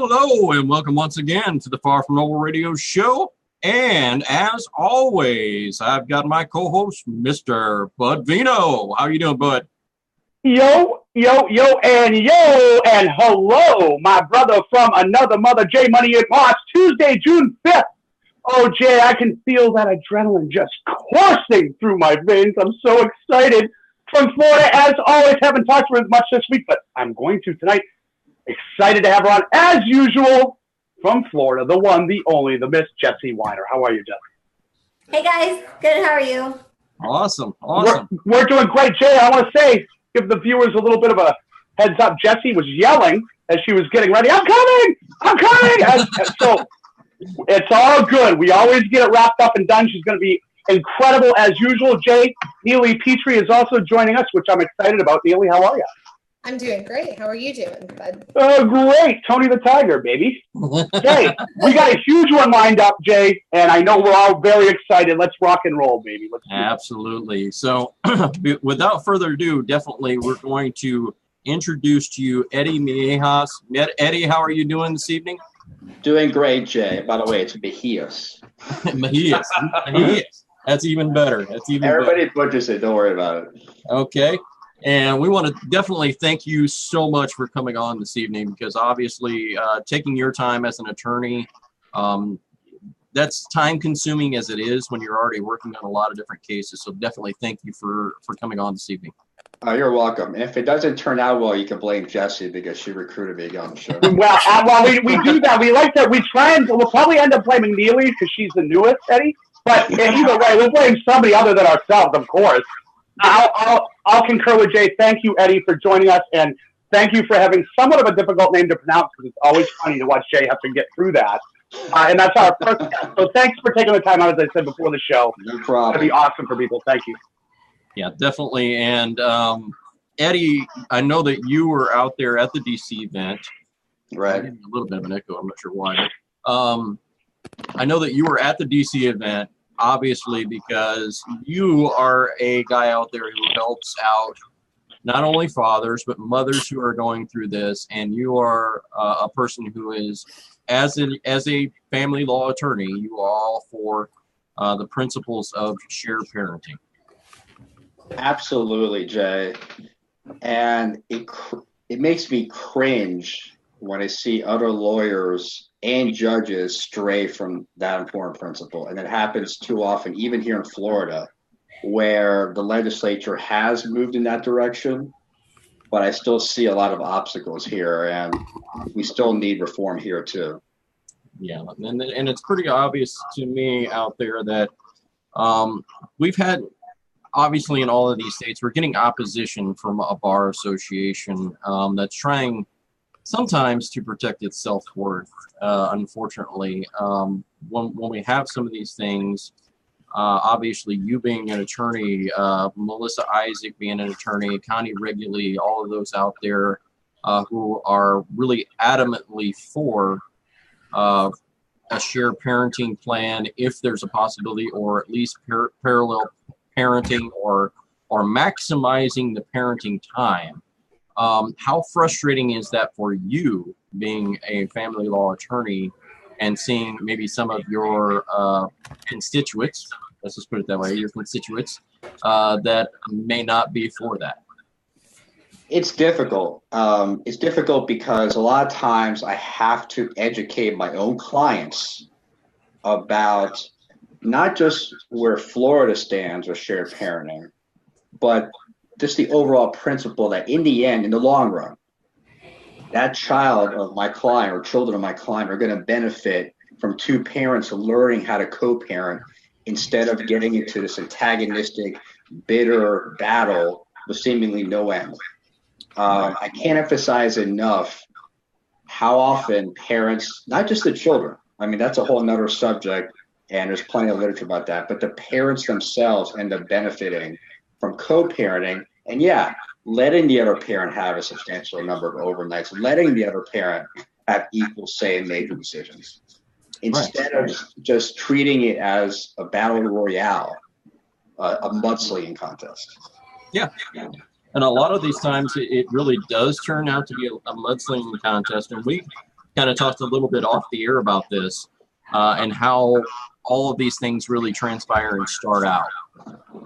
Hello, and welcome once again to the Far From Normal Radio Show. And as always, I've got my co-host, Mr. Bud Vino. How you doing, Bud? Yo, and hello, my brother from another mother, J Money in March, Tuesday, June 5th. Oh, Jay, I can feel that adrenaline just coursing through my veins. I'm so excited. From Florida, as always, haven't talked to her as much this week, but I'm going to tonight. Excited to have her on, as usual, from Florida, the one, the only, the Miss Jessie Weiner. How are you, Jessie? Hey, guys. Good. How are you? Awesome. We're doing great, Jay. I want to say, give the viewers a little bit of a heads up. Jessie was yelling as she was getting ready. I'm coming! So it's all good. We always get it wrapped up and done. She's going to be incredible as usual. Jay, Neely Petrie is also joining us, which I'm excited about. Neely, how are you? I'm doing great. How are you doing, bud? Great. Tony the Tiger, baby. Jay, we got a huge one lined up, Jay, and I know we're all very excited. Let's rock and roll, baby. Absolutely. So without further ado, definitely we're going to introduce to you Eddie Mejias. Eddie, how are you doing this evening? Doing great, Jay. By the way, it's Mejias. Mejias. That's even better. Everybody butchers it. Don't worry about it. Okay. And we want to definitely thank you so much for coming on this evening, because obviously taking your time as an attorney, that's time consuming as it is when you're already working on a lot of different cases. So definitely thank you for coming on this evening. You're welcome. And if it doesn't turn out well, you can blame Jessie because she recruited me on the show. Well, we do that. We like that. We try and we'll probably end up blaming Neely because she's the newest, Eddie. But either way, we'll blame somebody other than ourselves, of course. I'll concur with Jay. Thank you, Eddie, for joining us, and thank you for having somewhat of a difficult name to pronounce, because it's always funny to watch Jay have to get through that. And that's our first guest. So thanks for taking the time out, as I said before the show. No problem. It'll be awesome for people. Thank you. Yeah, definitely. And Eddie, I know that you were out there at the DC event. Right. A little bit of an echo. I'm not sure why. I know that you were at the DC event, obviously, because you are a guy out there who helps out not only fathers, but mothers who are going through this. And you are a person who is, as a family law attorney, you are all for the principles of shared parenting. Absolutely, Jay. And it makes me cringe when I see other lawyers and judges stray from that important principle. And it happens too often, even here in Florida, where the legislature has moved in that direction, but I still see a lot of obstacles here, and we still need reform here too. Yeah, and it's pretty obvious to me out there that we've had, obviously in all of these states, we're getting opposition from a bar association that's trying sometimes to protect its self-worth. Unfortunately, when we have some of these things, obviously you being an attorney, Melissa Isaac being an attorney, Connie Regularly, all of those out there who are really adamantly for a shared parenting plan, if there's a possibility, or at least parallel parenting, or maximizing the parenting time. How frustrating is that for you, being a family law attorney, and seeing maybe some of your constituents, let's just put it that way, your constituents, that may not be for that? It's difficult. It's difficult because a lot of times I have to educate my own clients about not just where Florida stands with shared parenting, but just the overall principle that in the end, in the long run, that child of my client or children of my client are going to benefit from two parents learning how to co-parent instead of getting into this antagonistic, bitter battle with seemingly no end. I can't emphasize enough how often parents, not just the children, I mean, that's a whole nother subject, and there's plenty of literature about that, but the parents themselves end up benefiting from co-parenting, and letting the other parent have a substantial number of overnights, letting the other parent have equal say in major decisions, instead of just treating it as a battle royale, a mudslinging contest. Yeah. And a lot of these times it really does turn out to be a mudslinging contest. And kind of talked a little bit off the air about this and how all of these things really transpire and start out.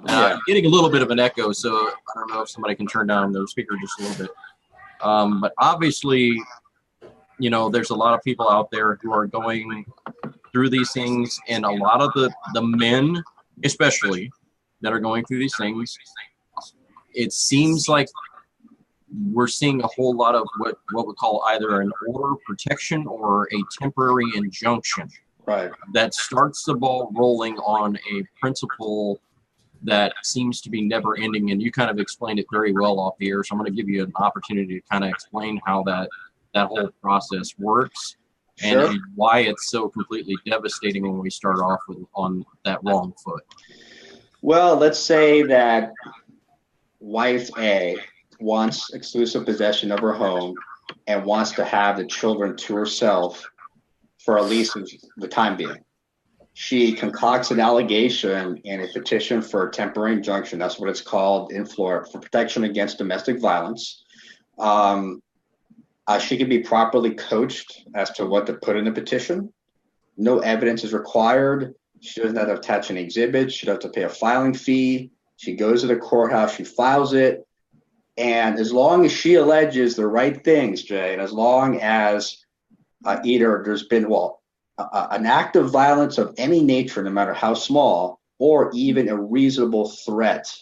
I'm getting a little bit of an echo, so I don't know if somebody can turn down their speaker just a little bit. But obviously, you know, there's a lot of people out there who are going through these things, and a lot of the men, especially, that are going through these things, it seems like we're seeing a whole lot of what we call either an order of protection or a temporary injunction. Right. That starts the ball rolling on a principle that seems to be never ending. And you kind of explained it very well off the air. So I'm going to give you an opportunity to kind of explain how that whole process works and why it's so completely devastating when we start off on that wrong foot. Well, let's say that wife A wants exclusive possession of her home and wants to have the children to herself for at least the time being. She concocts an allegation in a petition for a temporary injunction. That's what it's called in Florida, for protection against domestic violence. She can be properly coached as to what to put in the petition. No evidence is required. She doesn't have to attach any exhibits. She doesn't have to pay a filing fee. She goes to the courthouse. She files it. And as long as she alleges the right things, Jay, and as long as either there's been, an act of violence of any nature, no matter how small, or even a reasonable threat,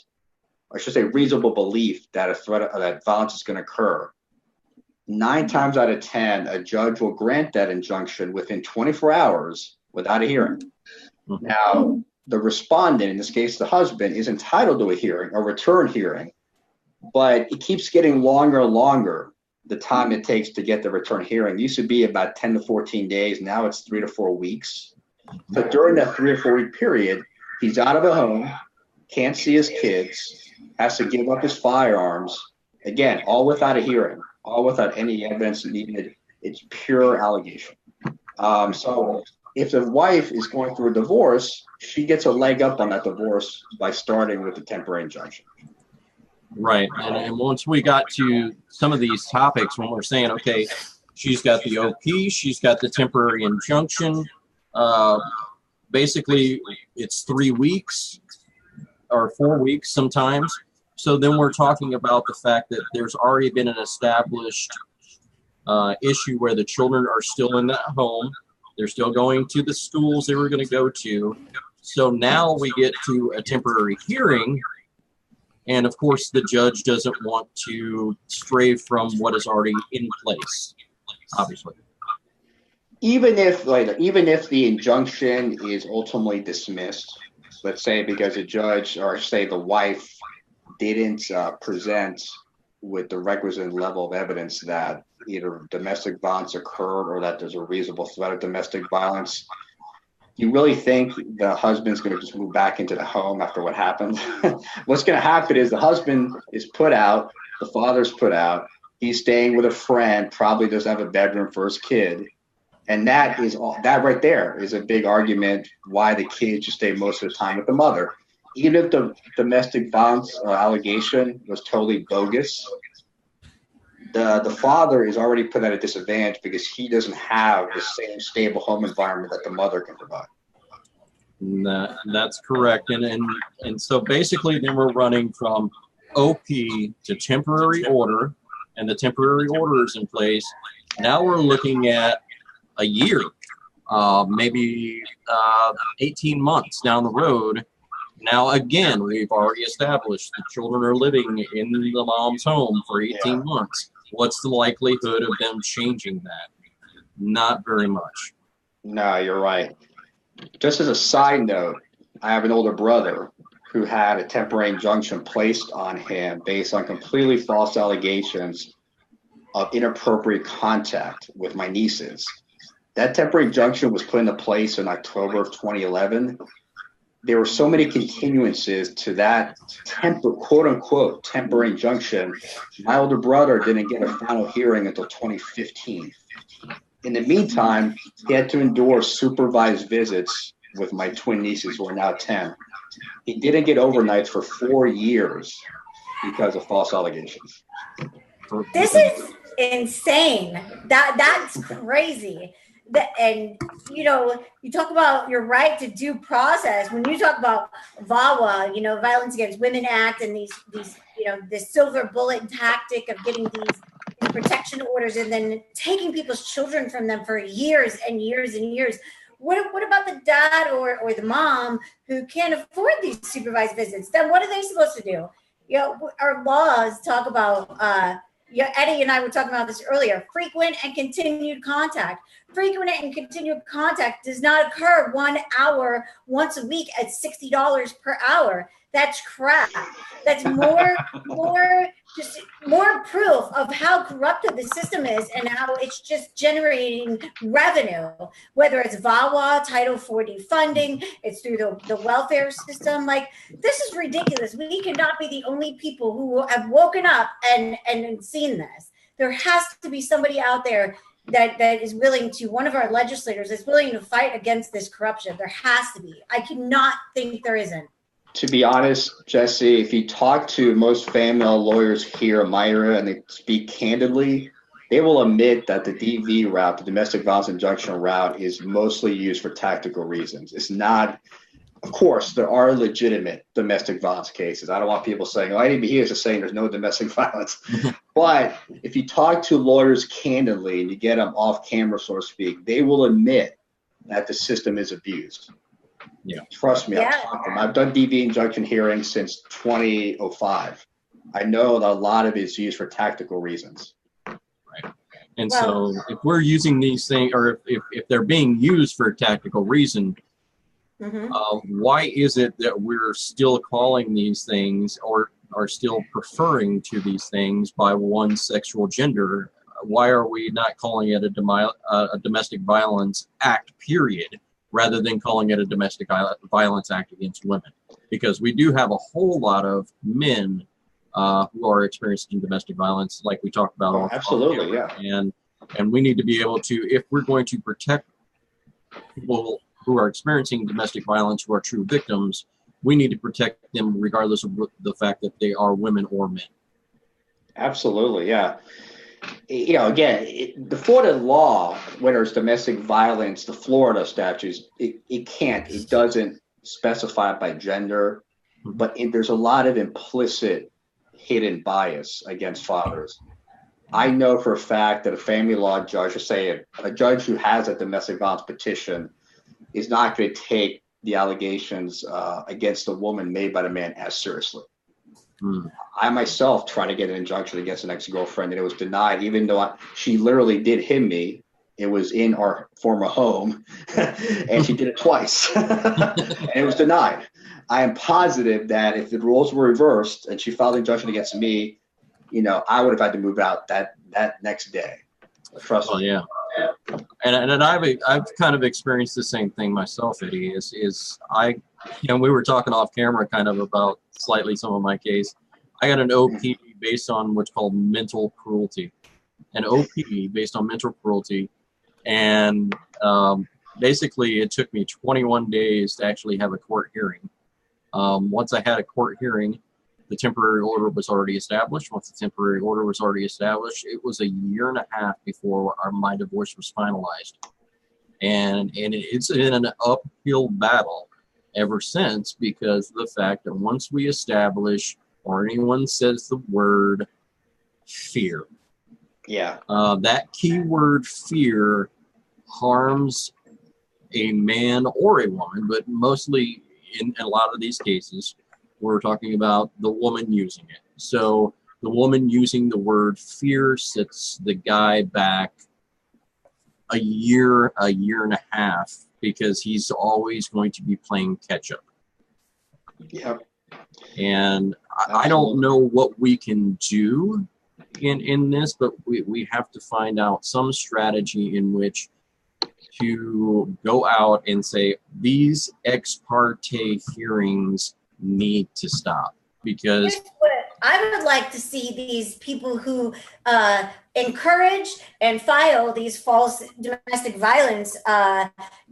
or I should say reasonable belief that a threat that violence is going to occur, 9 times out of 10, a judge will grant that injunction within 24 hours without a hearing. Now, the respondent, in this case the husband, is entitled to a hearing, a return hearing, but it keeps getting longer and longer. The time it takes to get the return hearing. It used to be about 10 to 14 days. Now it's 3 to 4 weeks. So during that 3 or 4 week period, he's out of the home, can't see his kids, has to give up his firearms. Again, all without a hearing, all without any evidence needed. It's pure allegation. So if the wife is going through a divorce, she gets a leg up on that divorce by starting with the temporary injunction. Right. And once we got to some of these topics, when we're saying, okay, she's got the OP, she's got the temporary injunction, basically it's 3 weeks or 4 weeks sometimes. So then we're talking about the fact that there's already been an established issue where the children are still in that home. They're still going to the schools they were going to go to. So now we get to a temporary hearing. And of course, the judge doesn't want to stray from what is already in place, obviously. Even if the injunction is ultimately dismissed, let's say because the judge or say the wife didn't present with the requisite level of evidence that either domestic violence occurred or that there's a reasonable threat of domestic violence, you really think the husband's going to just move back into the home after what happened? What's going to happen is the husband is put out, the father's put out, he's staying with a friend, probably doesn't have a bedroom for his kid. And that right there is a big argument why the kid should stay most of the time with the mother. Even if the domestic violence allegation was totally bogus, the father is already put at a disadvantage because he doesn't have the same stable home environment that the mother can provide. That's correct. And so basically then we're running from OP to temporary order, and the temporary order is in place. Now we're looking at a year, maybe 18 months down the road. Now, again, we've already established the children are living in the mom's home for 18 months. What's the likelihood of them changing that? Not very much. No, you're right. Just as a side note, I have an older brother who had a temporary injunction placed on him based on completely false allegations of inappropriate contact with my nieces. That temporary injunction was put into place in October of 2011. There were so many continuances to that quote-unquote temporary injunction. My older brother didn't get a final hearing until 2015. In the meantime, he had to endure supervised visits with my twin nieces, who are now 10. He didn't get overnights for 4 years because of false allegations. This is insane. That's crazy. And you talk about your right to due process. When you talk about VAWA, Violence Against Women Act, and these the silver bullet tactic of getting these protection orders and then taking people's children from them for years and years and years. What about the dad or the mom who can't afford these supervised visits? Then what are they supposed to do? Our laws talk about, Eddie and I were talking about this earlier, frequent and continued contact. Frequent and continued contact does not occur 1 hour once a week at $60 per hour. That's crap. That's more proof of how corrupted the system is and how it's just generating revenue, whether it's VAWA, Title 40 funding, it's through the welfare system. Like, this is ridiculous. We cannot be the only people who have woken up and seen this. There has to be somebody out there that is willing to, one of our legislators is willing to fight against this corruption. There has to be. I cannot think there isn't. To be honest, Jessie, if you talk to most female lawyers here in Myra and they speak candidly, they will admit that the DV route, the domestic violence injunction route, is mostly used for tactical reasons. It's not, of course, there are legitimate domestic violence cases. I don't want people saying, oh, Eddie Mejias is saying there's no domestic violence. But if you talk to lawyers candidly and you get them off camera, so to speak, they will admit that the system is abused. Yeah. Trust me, Yeah. I've done DV injunction hearings since 2005. I know that a lot of it is used for tactical reasons. Right. And so if we're using these things, or if they're being used for a tactical reason, why is it that we're still calling these things or are still preferring to these things by one sexual gender? Why are we not calling it a domestic violence act, period, rather than calling it a domestic violence act against women? Because we do have a whole lot of men who are experiencing domestic violence, like we talked about. Oh, absolutely, yeah. And we need to be able to, if we're going to protect people who are experiencing domestic violence, who are true victims, we need to protect them regardless of the fact that they are women or men. Absolutely, yeah. Again, the Florida law, whether it's domestic violence, the Florida statutes, it doesn't specify by gender, but there's a lot of implicit hidden bias against fathers. I know for a fact that a family law judge, or say a judge who has a domestic violence petition, is not going to take the allegations against a woman made by the man as seriously. I myself tried to get an injunction against an ex-girlfriend and it was denied, even though she literally did hit me. It was in our former home and she did it twice and it was denied. I am positive that if the roles were reversed and she filed an injunction against me, I would have had to move out that next day. Trust me. Yeah. And I've kind of experienced the same thing myself, Eddie, we were talking off camera kind of about slightly some of my case. I got an OP based on what's called mental cruelty. An OP based on mental cruelty. And basically it took me 21 days to actually have a court hearing. Once I had a court hearing, the temporary order was already established. Once the temporary order was already established, it was a year and a half before my divorce was finalized. And it's in an uphill battle ever since, because of the fact that once we establish or anyone says the word fear, that keyword fear harms a man or a woman, but mostly in a lot of these cases, we're talking about the woman using it. So the woman using the word fear sets the guy back a year and a half, because he's always going to be playing catch up. Yep. And I don't know what we can do in this, but we have to find out some strategy in which to go out and say these ex parte hearings need to stop. Because here's what I would like to see: these people who encourage and file these false domestic violence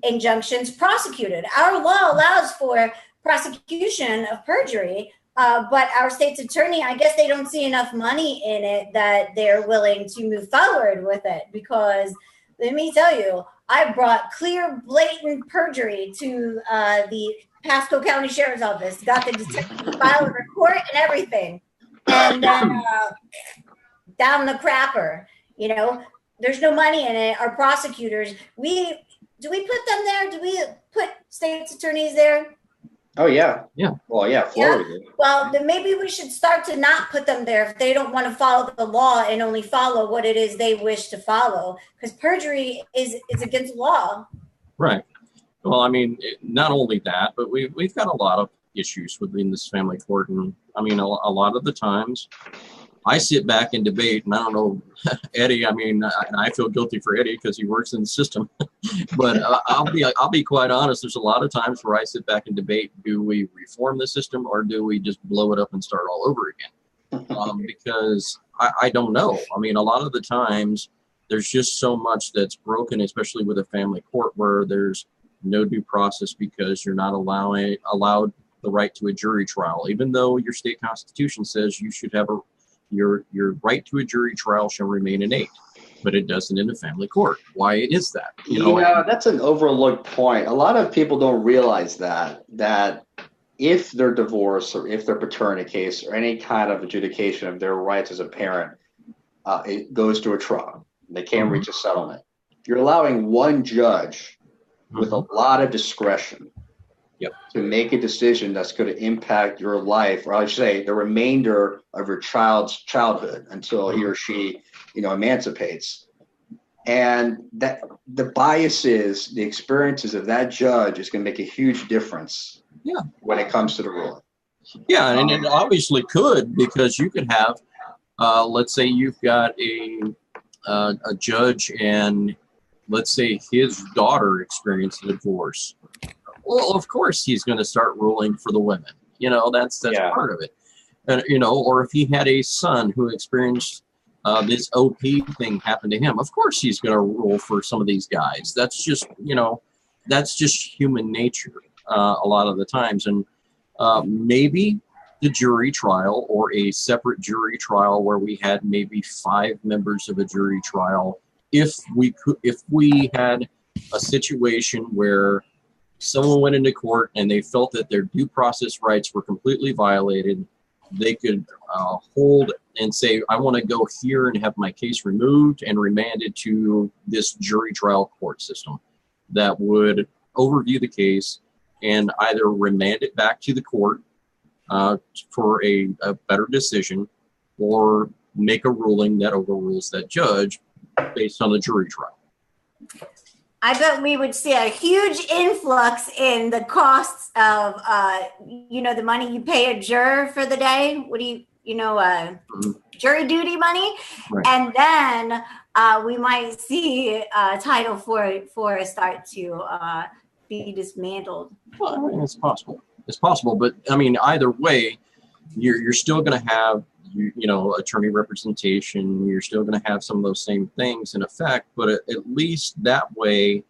injunctions prosecuted. Our law allows for prosecution of perjury, But our state's attorney, I guess they don't see enough money in it that they're willing to move forward with it. Because let me tell you, I brought clear, blatant perjury to the Pasco County Sheriff's Office, got the detective to file a report and everything. And then down the crapper, you know, there's no money in it. Our prosecutors, do we put them there? Do we put state's attorneys there? Oh, yeah. Yeah. Well, yeah, Florida did. Well, then maybe we should start to not put them there if they don't want to follow the law and only follow what it is they wish to follow. Because perjury is against law. Right. Well, I mean, not only that, but we've got a lot of issues within this family court. And I mean, a lot of the times I sit back and debate, and I don't know, Eddie, I mean, I feel guilty for Eddie because he works in the system. But I'll be quite honest. There's a lot of times where I sit back and debate: do we reform the system or do we just blow it up and start all over again? Because I don't know. I mean, a lot of the times there's just so much that's broken, especially with a family court where there's no due process because you're not allowed the right to a jury trial, even though your state constitution says you should have your right to a jury trial shall remain innate. But it doesn't in the family court. Why is that? You know, that's an overlooked point. A lot of people don't realize that if their divorce or if their paternity case or any kind of adjudication of their rights as a parent, it goes to a trial. They can't reach a settlement. You're allowing one judge with a lot of discretion to make a decision that's going to impact your life, or I should say the remainder of your child's childhood until he or she, you know, emancipates. And that the biases, the experiences of that judge is going to make a huge difference when it comes to the ruling. Yeah, and it obviously could, because you could have, let's say you've got a judge and let's say his daughter experienced a divorce. Well, of course he's going to start ruling for the women. You know, that's part of it. And, you know, or if he had a son who experienced this OP thing happen to him, of course he's going to rule for some of these guys. That's just, you know, that's just human nature a lot of the times. And maybe the jury trial or a separate jury trial where we had maybe 5 members of a jury trial, if we had a situation where someone went into court and they felt that their due process rights were completely violated, they could hold and say, I want to go here and have my case removed and remanded to this jury trial court system that would overview the case and either remand it back to the court for a better decision or make a ruling that overrules that judge based on the jury trial. I bet we would see a huge influx in the costs of, you know, the money you pay a juror for the day. What do jury duty money? Right. And then we might see Title IV start to be dismantled. Well, I mean, it's possible. It's possible, but I mean, either way, you're still going to have you know, attorney representation. You're still going to have some of those same things in effect, but at least that way,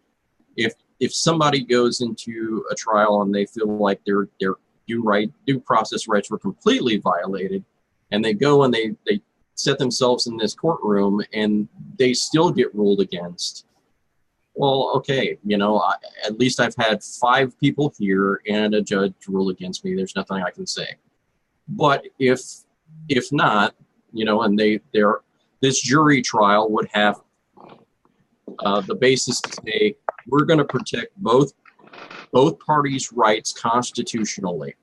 if somebody goes into a trial and they feel like their due process rights were completely violated, and they go and they set themselves in this courtroom and they still get ruled against. Well, okay, you know, at least I've had 5 people here and a judge rule against me. There's nothing I can say. But if not, you know, and this jury trial would have the basis to say we're going to protect both parties' rights constitutionally.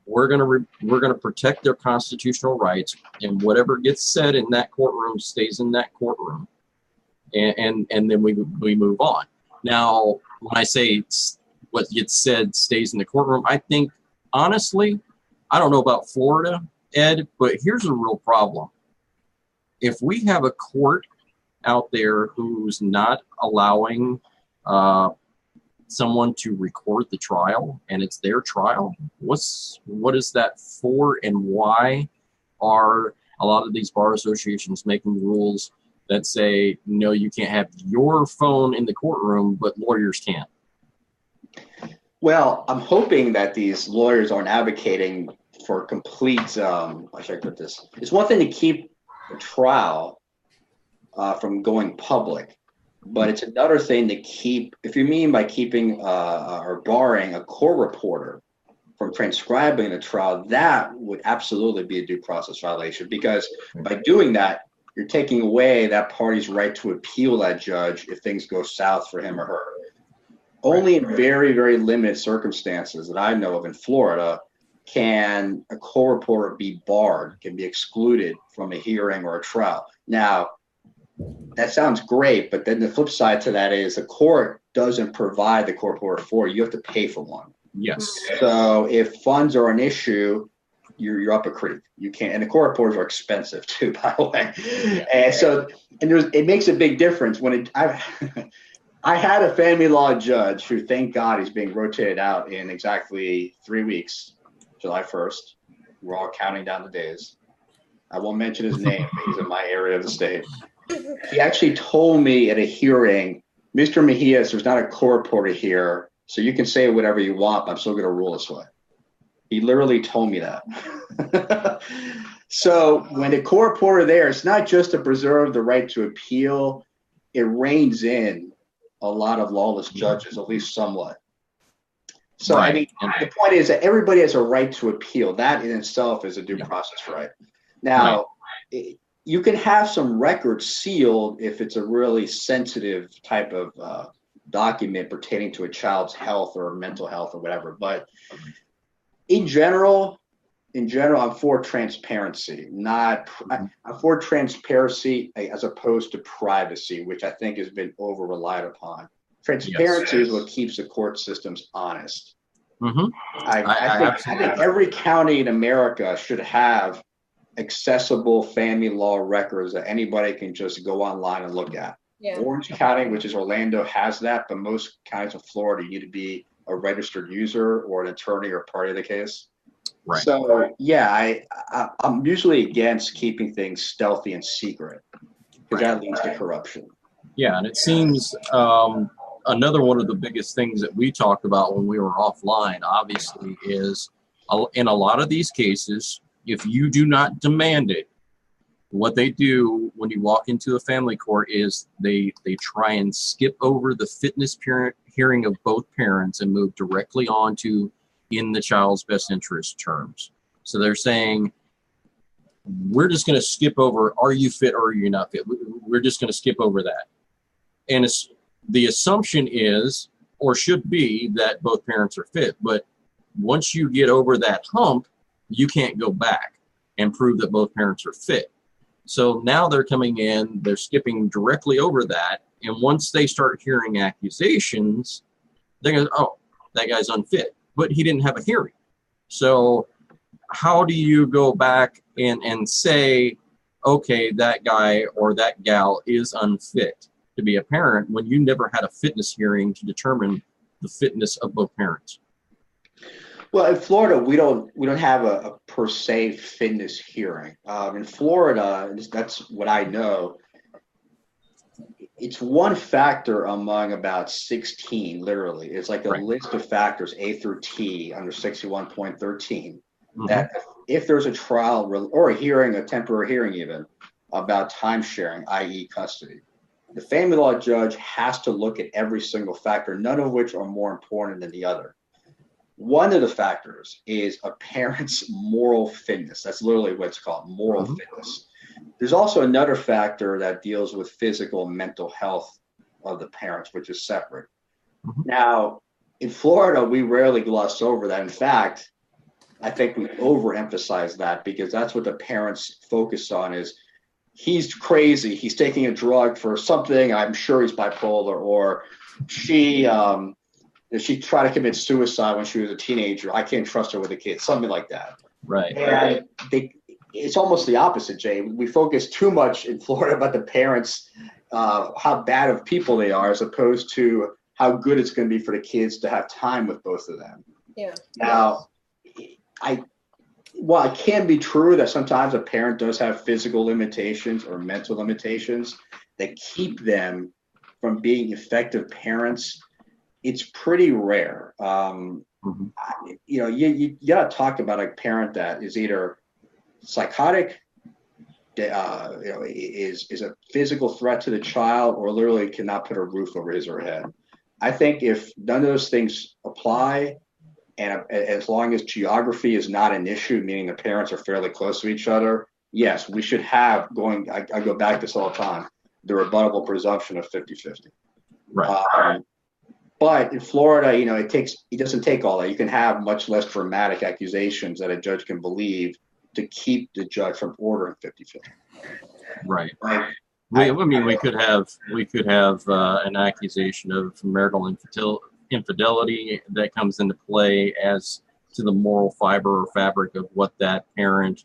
We're going to protect their constitutional rights, and whatever gets said in that courtroom stays in that courtroom, and then we move on. Now, when I say what gets said stays in the courtroom, I think honestly, I don't know about Florida, Ed, but here's a real problem. If we have a court out there who's not allowing someone to record the trial and it's their trial, what is that for, and why are a lot of these bar associations making rules that say, no, you can't have your phone in the courtroom, but lawyers can't? Well, I'm hoping that these lawyers aren't advocating for complete, how should I put this? It's one thing to keep a trial from going public, but it's another thing to keep, if you mean by keeping or barring a court reporter from transcribing the trial, that would absolutely be a due process violation, because by doing that, you're taking away that party's right to appeal that judge if things go south for him or her. Only in very, very limited circumstances that I know of in Florida can a court reporter be barred, can be excluded from a hearing or a trial. Now, that sounds great, but then the flip side to that is the court doesn't provide the court reporter for you. You have to pay for one. Yes. So if funds are an issue, you're up a creek. You can't, and the court reporters are expensive too, by the way. And so, it makes a big difference when I had a family law judge who, thank God, he's being rotated out in exactly 3 weeks, July 1st. We're all counting down the days. I won't mention his name, but he's in my area of the state. He actually told me at a hearing, Mr. Mejias, there's not a court reporter here, so you can say whatever you want, but I'm still going to rule this way. He literally told me that. So when the court reporter there, it's not just to preserve the right to appeal, it reins in a lot of lawless judges, at least somewhat. So, right. I mean, the point is that everybody has a right to appeal. That in itself is a due process right. Now, you can have some records sealed if it's a really sensitive type of document pertaining to a child's health or mental health or whatever. But in general, I'm for transparency. I'm for transparency as opposed to privacy, which I think has been over relied upon. Transparency is what keeps the court systems honest. Mm-hmm. I think every county in America should have accessible family law records that anybody can just go online and look at. Yeah. Orange County, which is Orlando, has that, but most counties of Florida, you need to be a registered user or an attorney or party of the case. Right. So I'm usually against keeping things stealthy and secret, because that leads to corruption. Yeah, and it seems another one of the biggest things that we talked about when we were offline, obviously, is in a lot of these cases, if you do not demand it, what they do when you walk into a family court is they try and skip over the fitness hearing of both parents and move directly on to in the child's best interest terms. So they're saying, we're just going to skip over, are you fit or are you not fit? We're just going to skip over that. And the assumption is, or should be, that both parents are fit. But once you get over that hump, you can't go back and prove that both parents are fit. So now they're coming in, they're skipping directly over that. And once they start hearing accusations, they're going, oh, that guy's unfit. But he didn't have a hearing. So how do you go back and say, okay, that guy or that gal is unfit to be a parent when you never had a fitness hearing to determine the fitness of both parents? Well, in Florida, we don't have a per se fitness hearing. In Florida, that's what I know. It's one factor among about 16, literally. It's like a list of factors, A through T, under 61.13, that if there's a trial or a hearing, a temporary hearing even, about time sharing, i.e. custody, the family law judge has to look at every single factor, none of which are more important than the other. One of the factors is a parent's moral fitness. That's literally what it's called, moral fitness. There's also another factor that deals with physical and mental health of the parents, which is separate. Now, in Florida, we rarely gloss over that. In fact, I think we overemphasize that, because that's what the parents focus on is, he's crazy, he's taking a drug for something, I'm sure he's bipolar, or she tried to commit suicide when she was a teenager, I can't trust her with a kid, something like that. Right. And it's almost the opposite, Jay. We focus too much in Florida about the parents, how bad of people they are, as opposed to how good it's going to be for the kids to have time with both of them. Yeah. Now, while it can be true that sometimes a parent does have physical limitations or mental limitations that keep them from being effective parents, it's pretty rare. Mhm. You got to talk about a parent that is either psychotic, is a physical threat to the child, or literally cannot put a roof over his or her head. I think if none of those things apply, and as long as geography is not an issue, meaning the parents are fairly close to each other, yes, we should have I go back to this all the time, the rebuttable presumption of 50-50. Right. But in Florida, it doesn't take all that. You can have much less dramatic accusations that a judge can believe to keep the judge from ordering 50-50. Right. Like, We could have an accusation of marital infidelity that comes into play as to the moral fiber or fabric of what that parent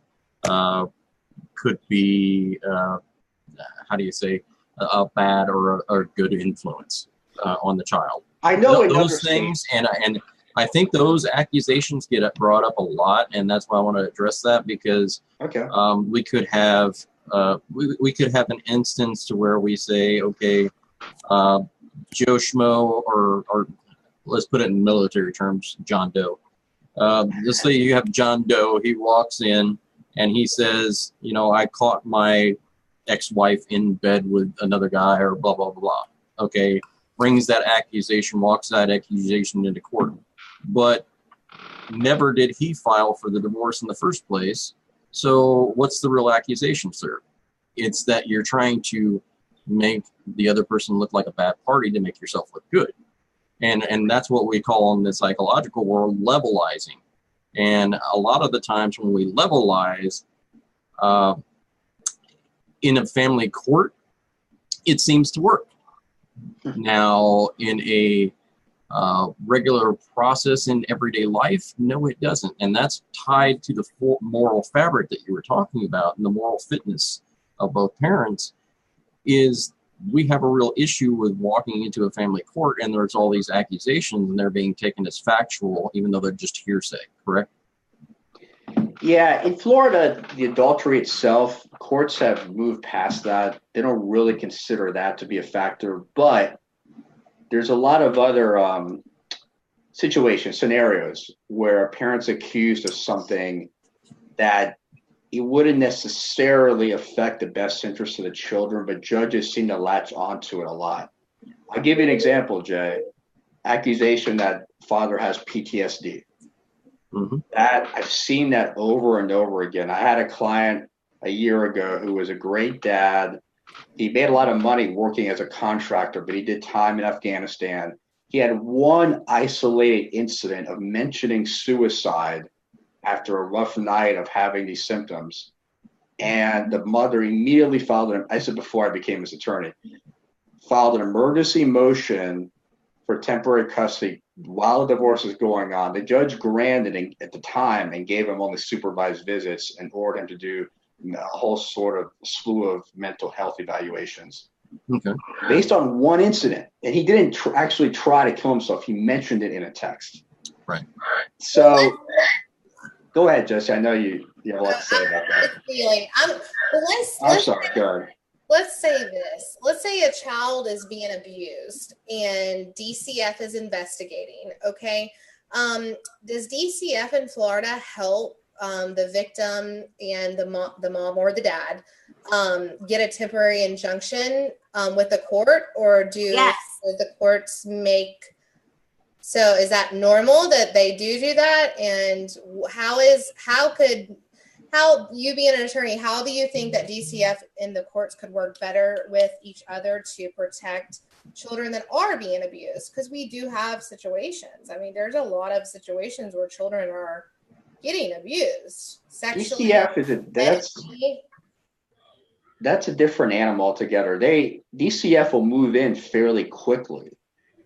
could be. How do you say a bad or a good influence on the child? I know those things, and I think those accusations get brought up a lot, and that's why I want to address that, because we could have we could have an instance to where we say, okay, Joe Schmo, or let's put it in military terms, John Doe. Let's say you have John Doe. He walks in and he says, I caught my ex-wife in bed with another guy, or blah, blah, blah. Okay, brings that accusation, walks that accusation into court. But never did he file for the divorce in the first place. So what's the real accusation, sir? It's that you're trying to make the other person look like a bad party to make yourself look good. And that's what we call in the psychological world levelizing. And a lot of the times when we levelize in a family court, it seems to work. Now, in a regular process in everyday life, no, it doesn't. And that's tied to the full moral fabric that you were talking about, and the moral fitness of both parents. Is we have a real issue with walking into a family court and there's all these accusations and they're being taken as factual, even though they're just hearsay, correct? Yeah, in Florida, the adultery itself, courts have moved past that. They don't really consider that to be a factor, but there's a lot of other scenarios where a parent's accused of something that it wouldn't necessarily affect the best interest of the children, but judges seem to latch onto it a lot. I'll give you an example, Jay. Accusation that father has PTSD. Mm-hmm. That I've seen that over and over again. I had a client a year ago who was a great dad. He made a lot of money working as a contractor, but he did time in Afghanistan. He had one isolated incident of mentioning suicide after a rough night of having these symptoms. And the mother immediately filed I said before I became his attorney, filed an emergency motion for temporary custody while the divorce is going on. The judge granted it at the time and gave him only supervised visits and ordered him to do a whole sort of slew of mental health evaluations. Okay. Based on one incident. And he didn't actually try to kill himself. He mentioned it in a text. Right. So go ahead, Jessie. I know you have a lot to say about that. I'm sorry. Go ahead. Let's say this. Let's say a child is being abused and DCF is investigating. Okay. Does DCF in Florida help the victim and the mom or the dad get a temporary injunction with the court, or do the courts make? So is that normal that they do that? And how you being an attorney, how do you think that DCF and the courts could work better with each other to protect children that are being abused? Because we do have situations. I mean, there's a lot of situations where children are getting abused sexually. DCF that's a different animal altogether. DCF will move in fairly quickly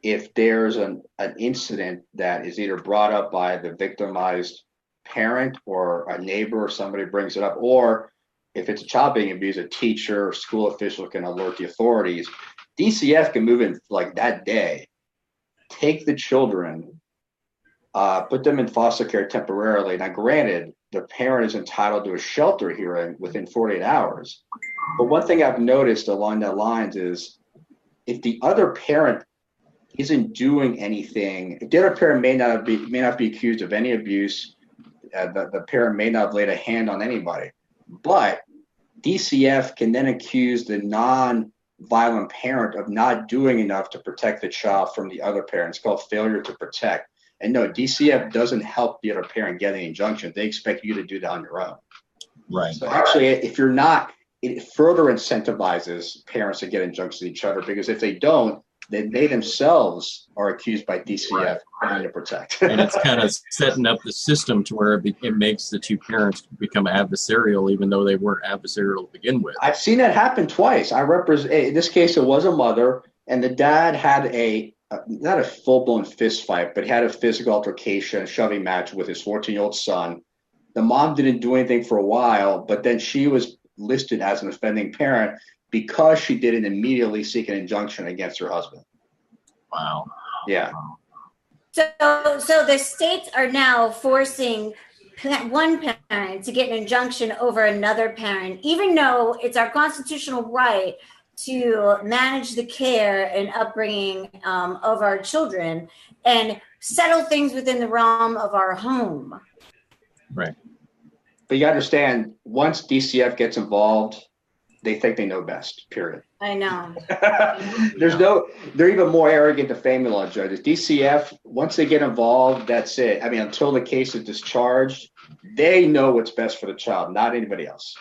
if there's an incident that is either brought up by the victimized parent or a neighbor or somebody brings it up, or if it's a child being abused, a teacher or school official can alert the authorities. DCF can move in like that day, take the children, put them in foster care temporarily. Now, granted, the parent is entitled to a shelter hearing within 48 hours. But one thing I've noticed along that lines is if the other parent isn't doing anything. The other parent may not be accused of any abuse. The parent may not have laid a hand on anybody, but DCF can then accuse the non-violent parent of not doing enough to protect the child from the other parent. It's called failure to protect. And no, DCF doesn't help the other parent get an injunction. They expect you to do that on your own. Right. So actually, if you're not, it further incentivizes parents to get injunctions to each other, because if they don't, then they themselves are accused by DCF of trying to protect. And it's kind of setting up the system to where it makes the two parents become adversarial, even though they weren't adversarial to begin with. I've seen that happen twice. In this case, it was a mother, and the dad had not a full-blown fist fight, but had a physical altercation, a shoving match with his 14-year-old son. The mom didn't do anything for a while, but then she was listed as an offending parent because she didn't immediately seek an injunction against her husband. Wow. Yeah. So the states are now forcing one parent to get an injunction over another parent, even though it's our constitutional right to manage the care and upbringing of our children and settle things within the realm of our home. Right. But you understand, once DCF gets involved, they think they know best, period. I know. They're even more arrogant than family law judges. DCF, once they get involved, that's it. I mean, until the case is discharged, they know what's best for the child, not anybody else.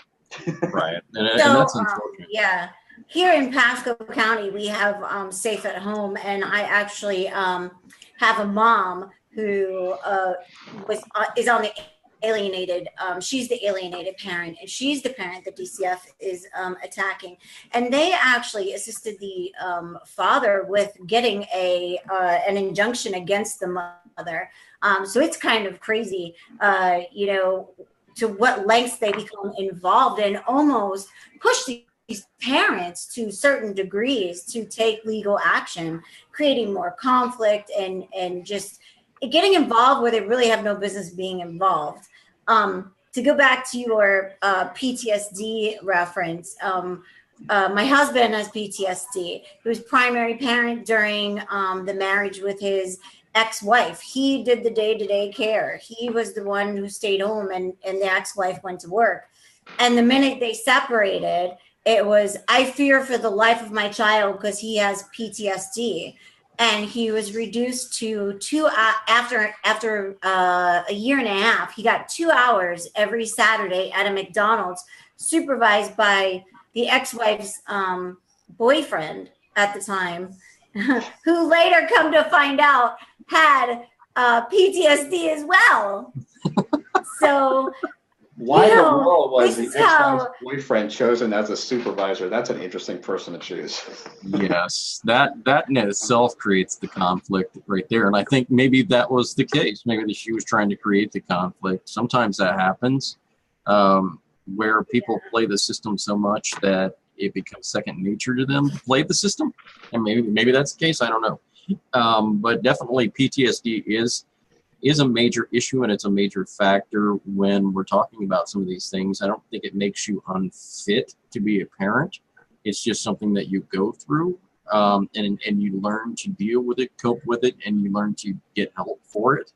Right. And that's unfortunate. Yeah. Here in Pasco County, we have Safe at Home, and I actually have a mom who is on the alienated. She's the alienated parent, and she's the parent that DCF is attacking. And they actually assisted the father with getting an injunction against the mother. So it's kind of crazy, to what lengths they become involved and almost push these parents to certain degrees to take legal action, creating more conflict and just getting involved where they really have no business being involved. To go back to your PTSD reference, my husband has PTSD. He was primary parent during the marriage with his ex-wife. He did the day-to-day care. He was the one who stayed home, and the ex-wife went to work. And the minute they separated, it was, I fear for the life of my child because he has PTSD. And he was reduced to after a year and a half, he got 2 hours every Saturday at a McDonald's, supervised by the ex-wife's boyfriend at the time, who later come to find out had PTSD as well. So why in the world was the ex-wife's boyfriend chosen as a supervisor? That's an interesting person to choose. Yes, that in itself creates the conflict right there. And I think maybe that was the case. Maybe she was trying to create the conflict. Sometimes that happens, where people play the system so much that it becomes second nature to them to play the system. And maybe that's the case. I don't know. But definitely PTSD is a major issue, and it's a major factor when we're talking about some of these things. I don't think it makes you unfit to be a parent. It's just something that you go through, and you learn to deal with it, cope with it, and you learn to get help for it,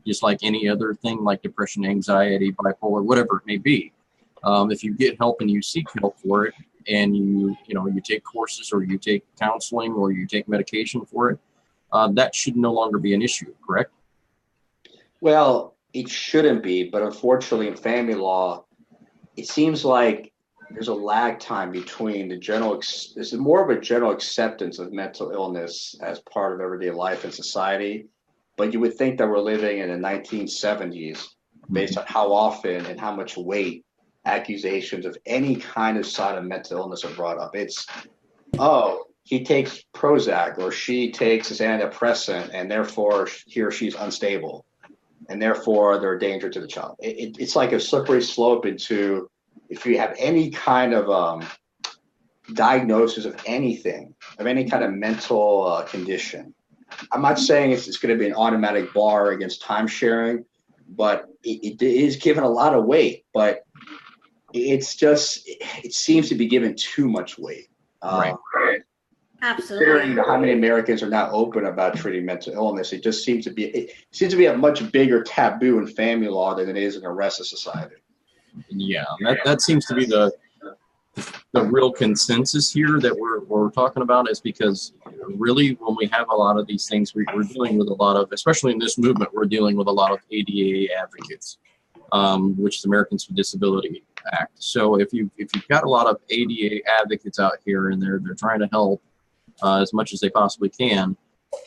just like any other thing like depression, anxiety, bipolar, whatever it may be. If you get help and you seek help for it, and you take courses or you take counseling or you take medication for it, that should no longer be an issue, correct? Well, it shouldn't be, but unfortunately in family law, it seems like there's a lag time between there's more of a general acceptance of mental illness as part of everyday life in society. But you would think that we're living in the 1970s based on how often and how much weight accusations of any kind of sign of mental illness are brought up. It's, oh, he takes Prozac or she takes his antidepressant and therefore he or she's unstable. And therefore, they're a danger to the child. It's like a slippery slope into, if you have any kind of diagnosis of anything, of any kind of mental condition. I'm not saying it's going to be an automatic bar against time sharing, but it is given a lot of weight. But it seems to be given too much weight. Right. Absolutely. How many Americans are not open about treating mental illness, it seems to be a much bigger taboo in family law than it is in the rest of society. Yeah, that seems to be the real consensus here that we're talking about, is because really when we have a lot of these things, we're dealing with a lot of, especially in this movement, we're dealing with a lot of ADA advocates, which is Americans with Disability Act. So if you've got a lot of ADA advocates out here and they're trying to help as much as they possibly can,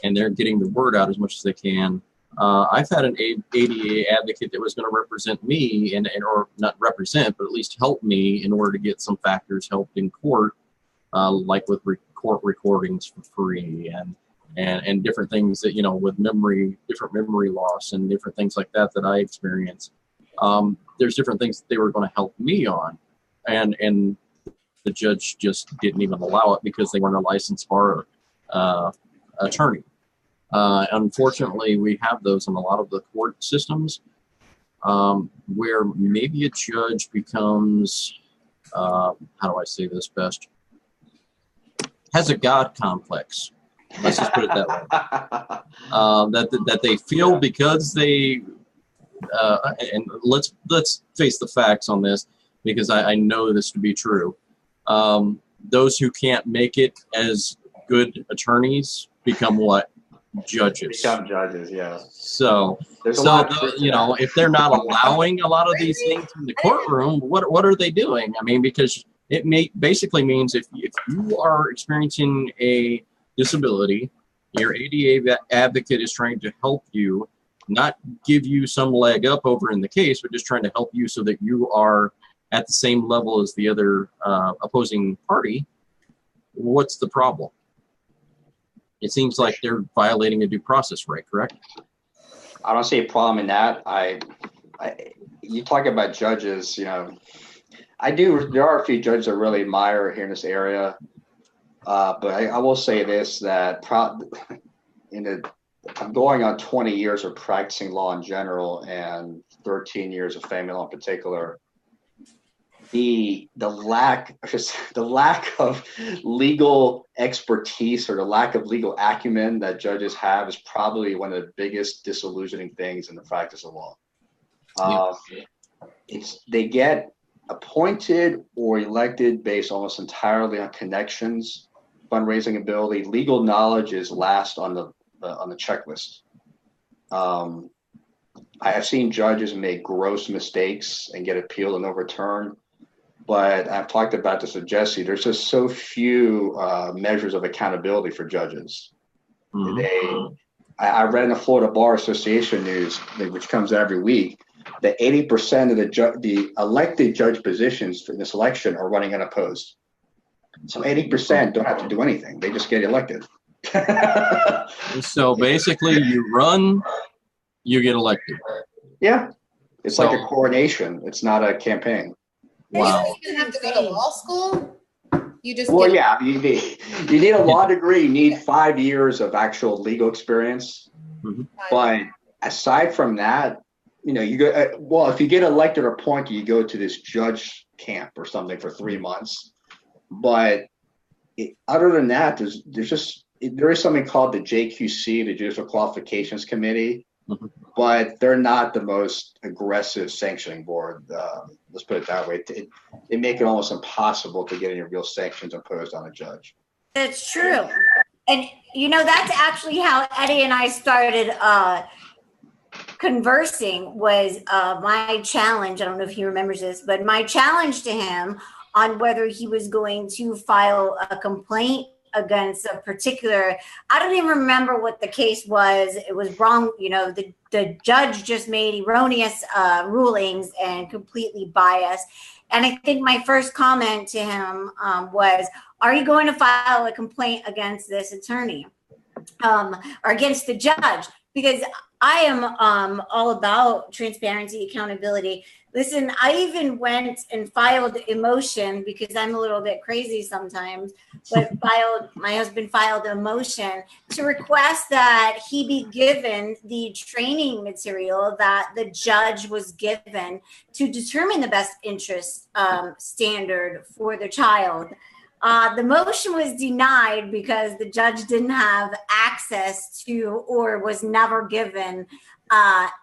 and they're getting the word out as much as they can. I've had an ADA advocate that was going to represent me or not represent, but at least help me in order to get some factors helped in court, like with court recordings for free and different things that, with different memory loss and different things like that I experienced. There's different things that they were going to help me on. And the judge just didn't even allow it because they weren't a licensed bar attorney. Unfortunately, we have those in a lot of the court systems, where maybe a judge becomes, how do I say this best, has a God complex. Let's just put it that way. That they feel because they, and let's face the facts on this, because I know this to be true. Those who can't make it as good attorneys become what? Judges. Become judges, yeah. So if they're not allowing a lot of these things in the courtroom, what are they doing? I mean, because it basically means if you are experiencing a disability, your ADA advocate is trying to help you, not give you some leg up over in the case, but just trying to help you so that you are at the same level as the other opposing party. What's the problem? It seems like they're violating a due process right, correct? I don't see a problem in that. You talk about judges, I do. There are a few judges I really admire here in this area, but I will say this: that I'm going on 20 years of practicing law in general and 13 years of family law in particular. The lack of legal expertise or the lack of legal acumen that judges have is probably one of the biggest disillusioning things in the practice of law. They get appointed or elected based almost entirely on connections, fundraising ability. Legal knowledge is last on the checklist. I have seen judges make gross mistakes and get appealed and overturned. But I've talked about this with Jessie. There's just so few measures of accountability for judges. Mm-hmm. I read in the Florida Bar Association news, which comes every week, that 80% of the elected judge positions in this election are running unopposed. So 80% don't have to do anything; they just get elected. So basically, you run, you get elected. Yeah, it's like a coronation. It's not a campaign. Wow. You don't even have to go to law school. You just you need a law degree. You need 5 years of actual legal experience. Mm-hmm. But aside from that, you go. If you get elected or appointed, you go to this judge camp or something for 3 months. But other than that, there is something called the JQC, the Judicial Qualifications Committee. Mm-hmm. But they're not the most aggressive sanctioning board. Let's put it that way. They make it almost impossible to get any real sanctions imposed on a judge. That's true. And, that's actually how Eddie and I started conversing was my challenge. I don't know if he remembers this, but my challenge to him on whether he was going to file a complaint against a particular, I don't even remember what the case was. It was wrong. The judge just made erroneous rulings and completely biased. And I think my first comment to him was, are you going to file a complaint against this attorney or against the judge? Because I am all about transparency, accountability. Listen, I even went and filed a motion because I'm a little bit crazy sometimes, but my husband filed a motion to request that he be given the training material that the judge was given to determine the best interest standard for the child. The motion was denied because the judge didn't have access to or was never given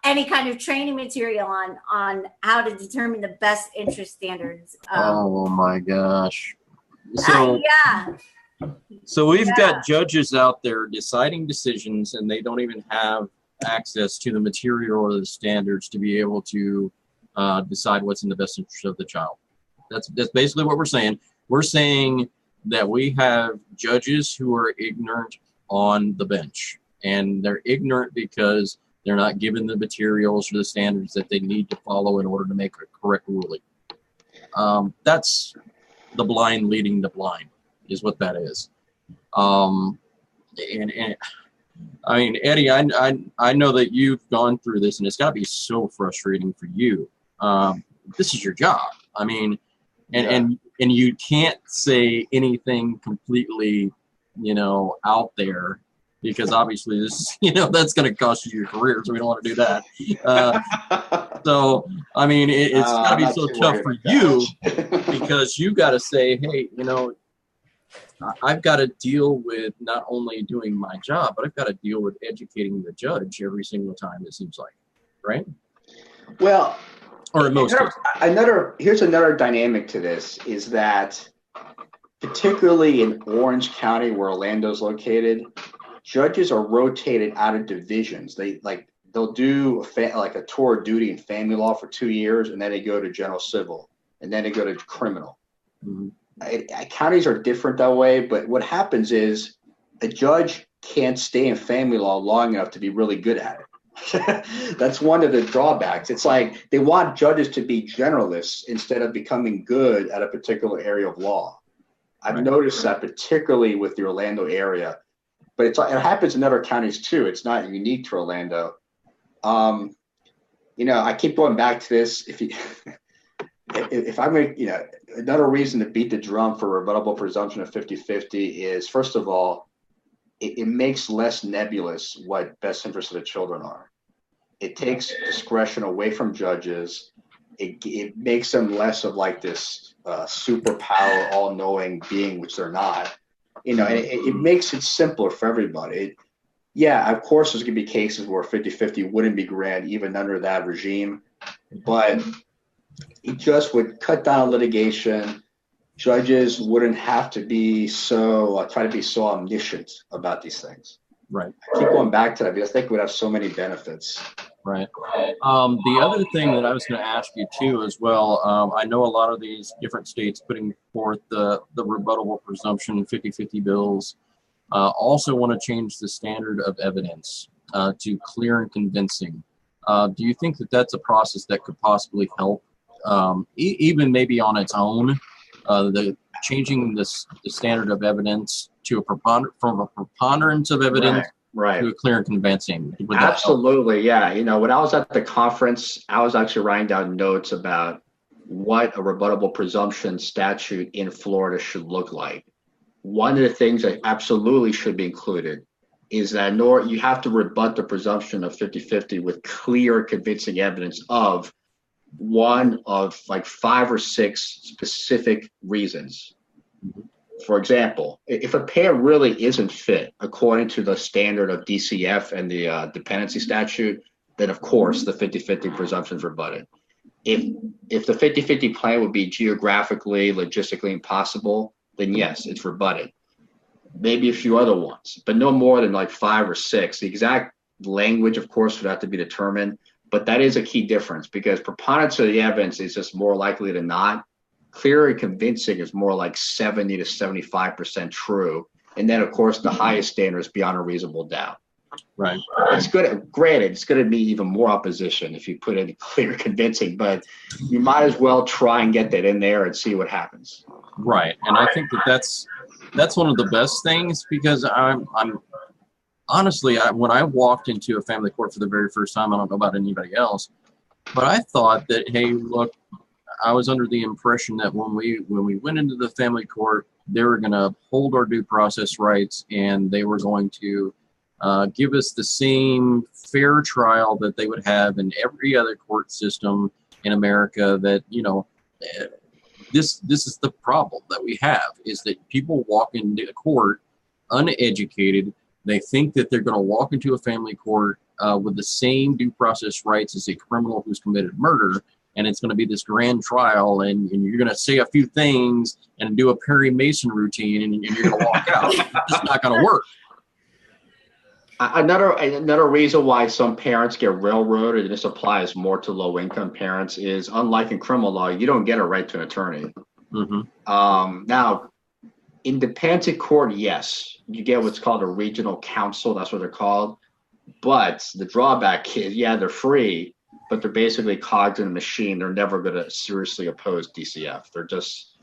any kind of training material on how to determine the best interest standards. Oh my gosh. So yeah. So we've got judges out there deciding decisions, and they don't even have access to the material or the standards to be able to decide what's in the best interest of the child. That's basically what we're saying. We're saying that we have judges who are ignorant on the bench, and they're ignorant because they're not given the materials or the standards that they need to follow in order to make a correct ruling. That's the blind leading the blind, is what that is. And I mean, Eddie, I know that you've gone through this, and it's got to be so frustrating for you. This is your job. I mean, and you can't say anything completely, out there, because obviously this, that's going to cost you your career. So we don't want to do that. So, I mean, it's got to be so tough for you because you got to say, hey, I've got to deal with not only doing my job, but I've got to deal with educating the judge every single time, it seems like, right? Well, or in most cases. Here's another dynamic to this is that particularly in Orange County, where Orlando's located, judges are rotated out of divisions. They'll do a tour of duty in family law for 2 years, and then they go to general civil, and then they go to criminal. Mm-hmm. Counties are different that way, but what happens is a judge can't stay in family law long enough to be really good at it. That's one of the drawbacks. It's like they want judges to be generalists instead of becoming good at a particular area of law. I've noticed that particularly with the Orlando area, but it happens in other counties too. It's not unique to Orlando. I keep going back to this. If I make, another reason to beat the drum for rebuttable presumption of 50-50 is, first of all, it makes less nebulous what best interests of the children are. It takes discretion away from judges. It makes them less of like this superpower, all-knowing being, which they're not. And it makes it simpler for everybody. Of course, there's going to be cases where 50-50 wouldn't be granted even under that regime, but it just would cut down litigation. Judges wouldn't have to be try to be so omniscient about these things. Right. I keep going back to that because I think it would have so many benefits. Right. The other thing that I was going to ask you too as well, I know a lot of these different states putting forth the rebuttable presumption 50-50 bills also want to change the standard of evidence to clear and convincing. Do you think that that's a process that could possibly help, even maybe on its own, changing the standard of evidence to from a preponderance of evidence to a clear and convincing? Absolutely, yeah. When I was at the conference, I was actually writing down notes about what a rebuttable presumption statute in Florida should look like. One of the things that absolutely should be included is that you have to rebut the presumption of 50-50 with clear, convincing evidence of one of like 5 or 6 specific reasons. For example, if a pair really isn't fit according to the standard of DCF and the dependency statute, then of course the 50-50 presumption is rebutted. If the 50-50 plan would be geographically, logistically impossible, then yes, it's rebutted. Maybe a few other ones, but no more than like 5 or 6. The exact language, of course, would have to be determined, but that is a key difference because preponderance of the evidence is just more likely than not. Clear and convincing is more like 70 to 75% true. And then, of course, the highest standard is beyond a reasonable doubt. Right. It's good. Granted, it's going to be even more opposition if you put in clear convincing, but you might as well try and get that in there and see what happens. Right. And I think that's one of the best things because I'm honestly, when I walked into a family court for the very first time, I don't know about anybody else, but I thought that, hey, look, I was under the impression that when we went into the family court, they were going to uphold our due process rights and they were going to give us the same fair trial that they would have in every other court system in America. That this is the problem that we have, is that people walk into court uneducated. They think that they're going to walk into a family court with the same due process rights as a criminal who's committed murder, and it's going to be this grand trial, and you're going to say a few things and do a Perry Mason routine, and you're going to walk out. It's not going to work. Another reason why some parents get railroaded, and this applies more to low-income parents, is unlike in criminal law, you don't get a right to an attorney. Mm-hmm. Now, in dependent court, yes, you get what's called a regional counsel. That's what they're called. But the drawback is, yeah, they're free, but they're basically cogs in a machine. They're never going to seriously oppose DCF. They're just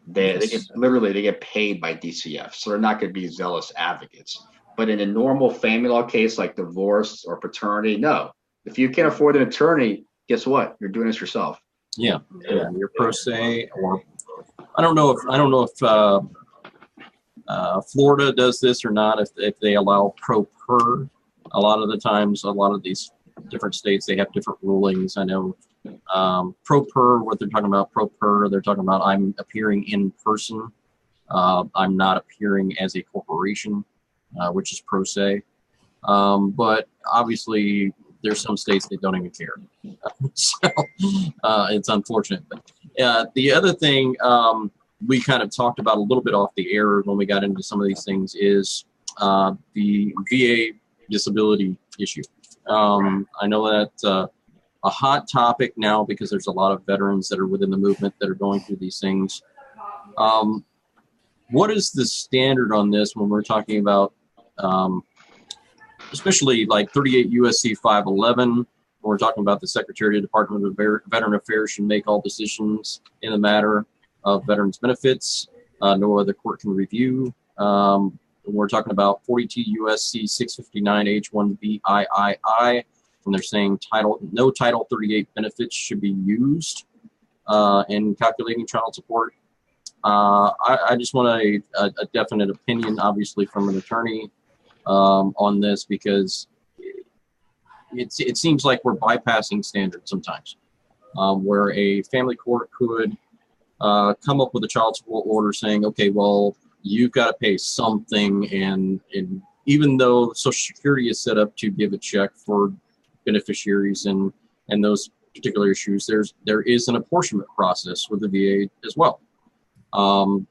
they get paid by DCF, so they're not going to be zealous advocates. But in a normal family law case like divorce or paternity, no. If you can't afford an attorney, guess what? You're doing this yourself. Yeah, you're pro se, or I don't know if Florida does this or not. If they allow pro per, a lot of the times, a lot of these different states, they have different rulings. I know pro per, what they're talking about, pro per, they're talking about I'm appearing in person. I'm not appearing as a corporation. Which is pro se, but obviously there's some states that don't even care, so it's unfortunate. But the other thing we kind of talked about a little bit off the air when we got into some of these things is the VA disability issue. I know that's a hot topic now because there's a lot of veterans that are within the movement that are going through these things. What is the standard on this when we're talking about, especially like 38 USC 511, when we're talking about the Secretary of the Department of Veteran Affairs should make all decisions in the matter of veterans benefits. No other court can review. We're talking about 42 USC 659 H1BIII, when they're saying no Title 38 benefits should be used in calculating child support. I just want a definite opinion, obviously, from an attorney on this, because it seems like we're bypassing standards sometimes, where a family court could come up with a child support order saying, okay, well, you've got to pay something, and even though Social Security is set up to give a check for beneficiaries and those particular issues, there is an apportionment process with the VA as well.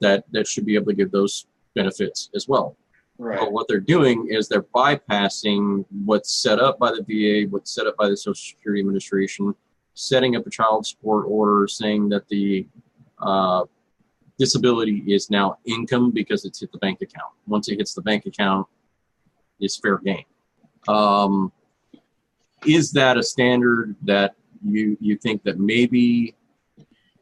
That should be able to give those benefits as well. Right. But what they're doing is they're bypassing what's set up by the VA, what's set up by the Social Security Administration, setting up a child support order saying that the disability is now income because it's hit the bank account. Once it hits the bank account, it's fair game. Is that a standard that you think that maybe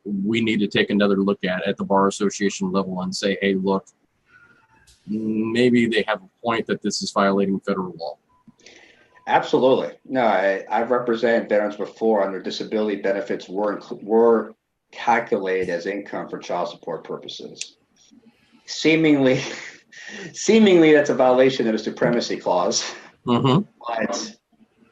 we need to take another look at the Bar Association level and say, hey, look, maybe they have a point that this is violating federal law? Absolutely. No, I've represented veterans before, and their disability benefits were calculated as income for child support purposes. Seemingly that's a violation of the supremacy clause. Mm-hmm. But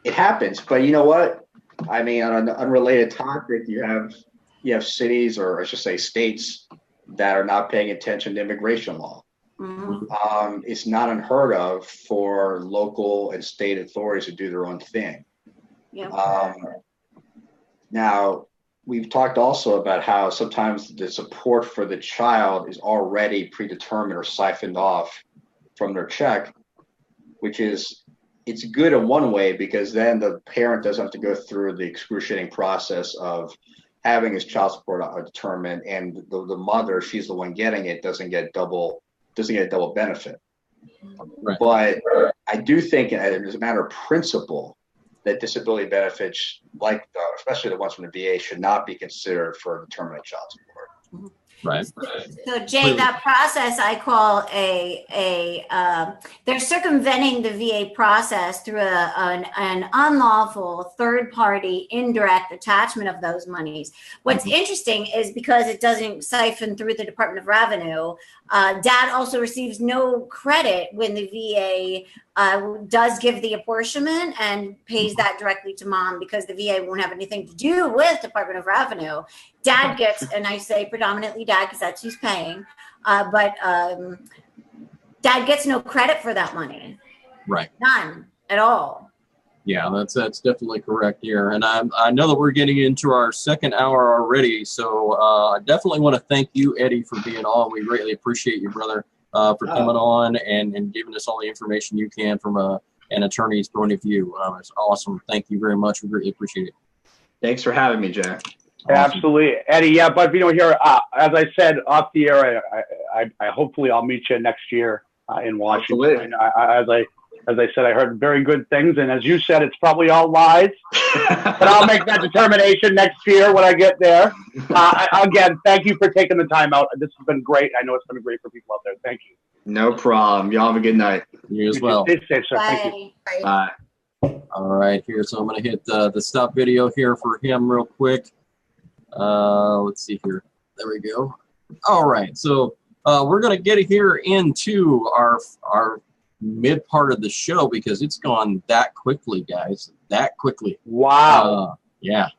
it happens. But you know what? I mean, on an unrelated topic, you have cities, or I should say states, that are not paying attention to immigration law. Mm-hmm. It's not unheard of for local and state authorities to do their own thing. Yeah. Now, we've talked also about how sometimes the support for the child is already predetermined or siphoned off from their check, which is, it's good in one way, because then the parent doesn't have to go through the excruciating process of having his child support determined, and the mother, she's the one getting it, doesn't get a double benefit. Right. But I do think, as a matter of principle, that disability benefits, especially the ones from the VA, should not be considered for determinate child support. Right. So Jay, that process I call they're circumventing the VA process through an unlawful third-party indirect attachment of those monies. What's interesting is because it doesn't siphon through the Department of Revenue, Dad also receives no credit when the VA does give the apportionment and pays that directly to mom, because the VA won't have anything to do with Department of Revenue. Dad gets, and I say predominantly Dad because that's who's paying, but Dad gets no credit for that money. Right. None at all. Yeah, that's definitely correct here. And I know that we're getting into our second hour already, so I definitely want to thank you, Eddie, for being on. We greatly appreciate you, brother, for coming on and giving us all the information you can from an attorney's point of view. It's awesome. Thank you very much. We greatly appreciate it. Thanks for having me, Jay. Awesome. Absolutely, Eddie. Yeah, but here, as I said off the air, I hopefully I'll meet you next year in Washington. As I said, I heard very good things, and as you said, it's probably all lies. But I'll make that determination next year when I get there. Again, thank you for taking the time out. This has been great. I know it's been great for people out there. Thank you. No problem. Y'all have a good night. You as well. Stay safe, sir. Bye. Thank you. Bye. All right, here. So I'm going to hit the stop video here for him real quick. Let's see here. There we go. All right, so we're going to get here into our mid part of the show because it's gone that quickly, guys. That quickly. Wow. Yeah.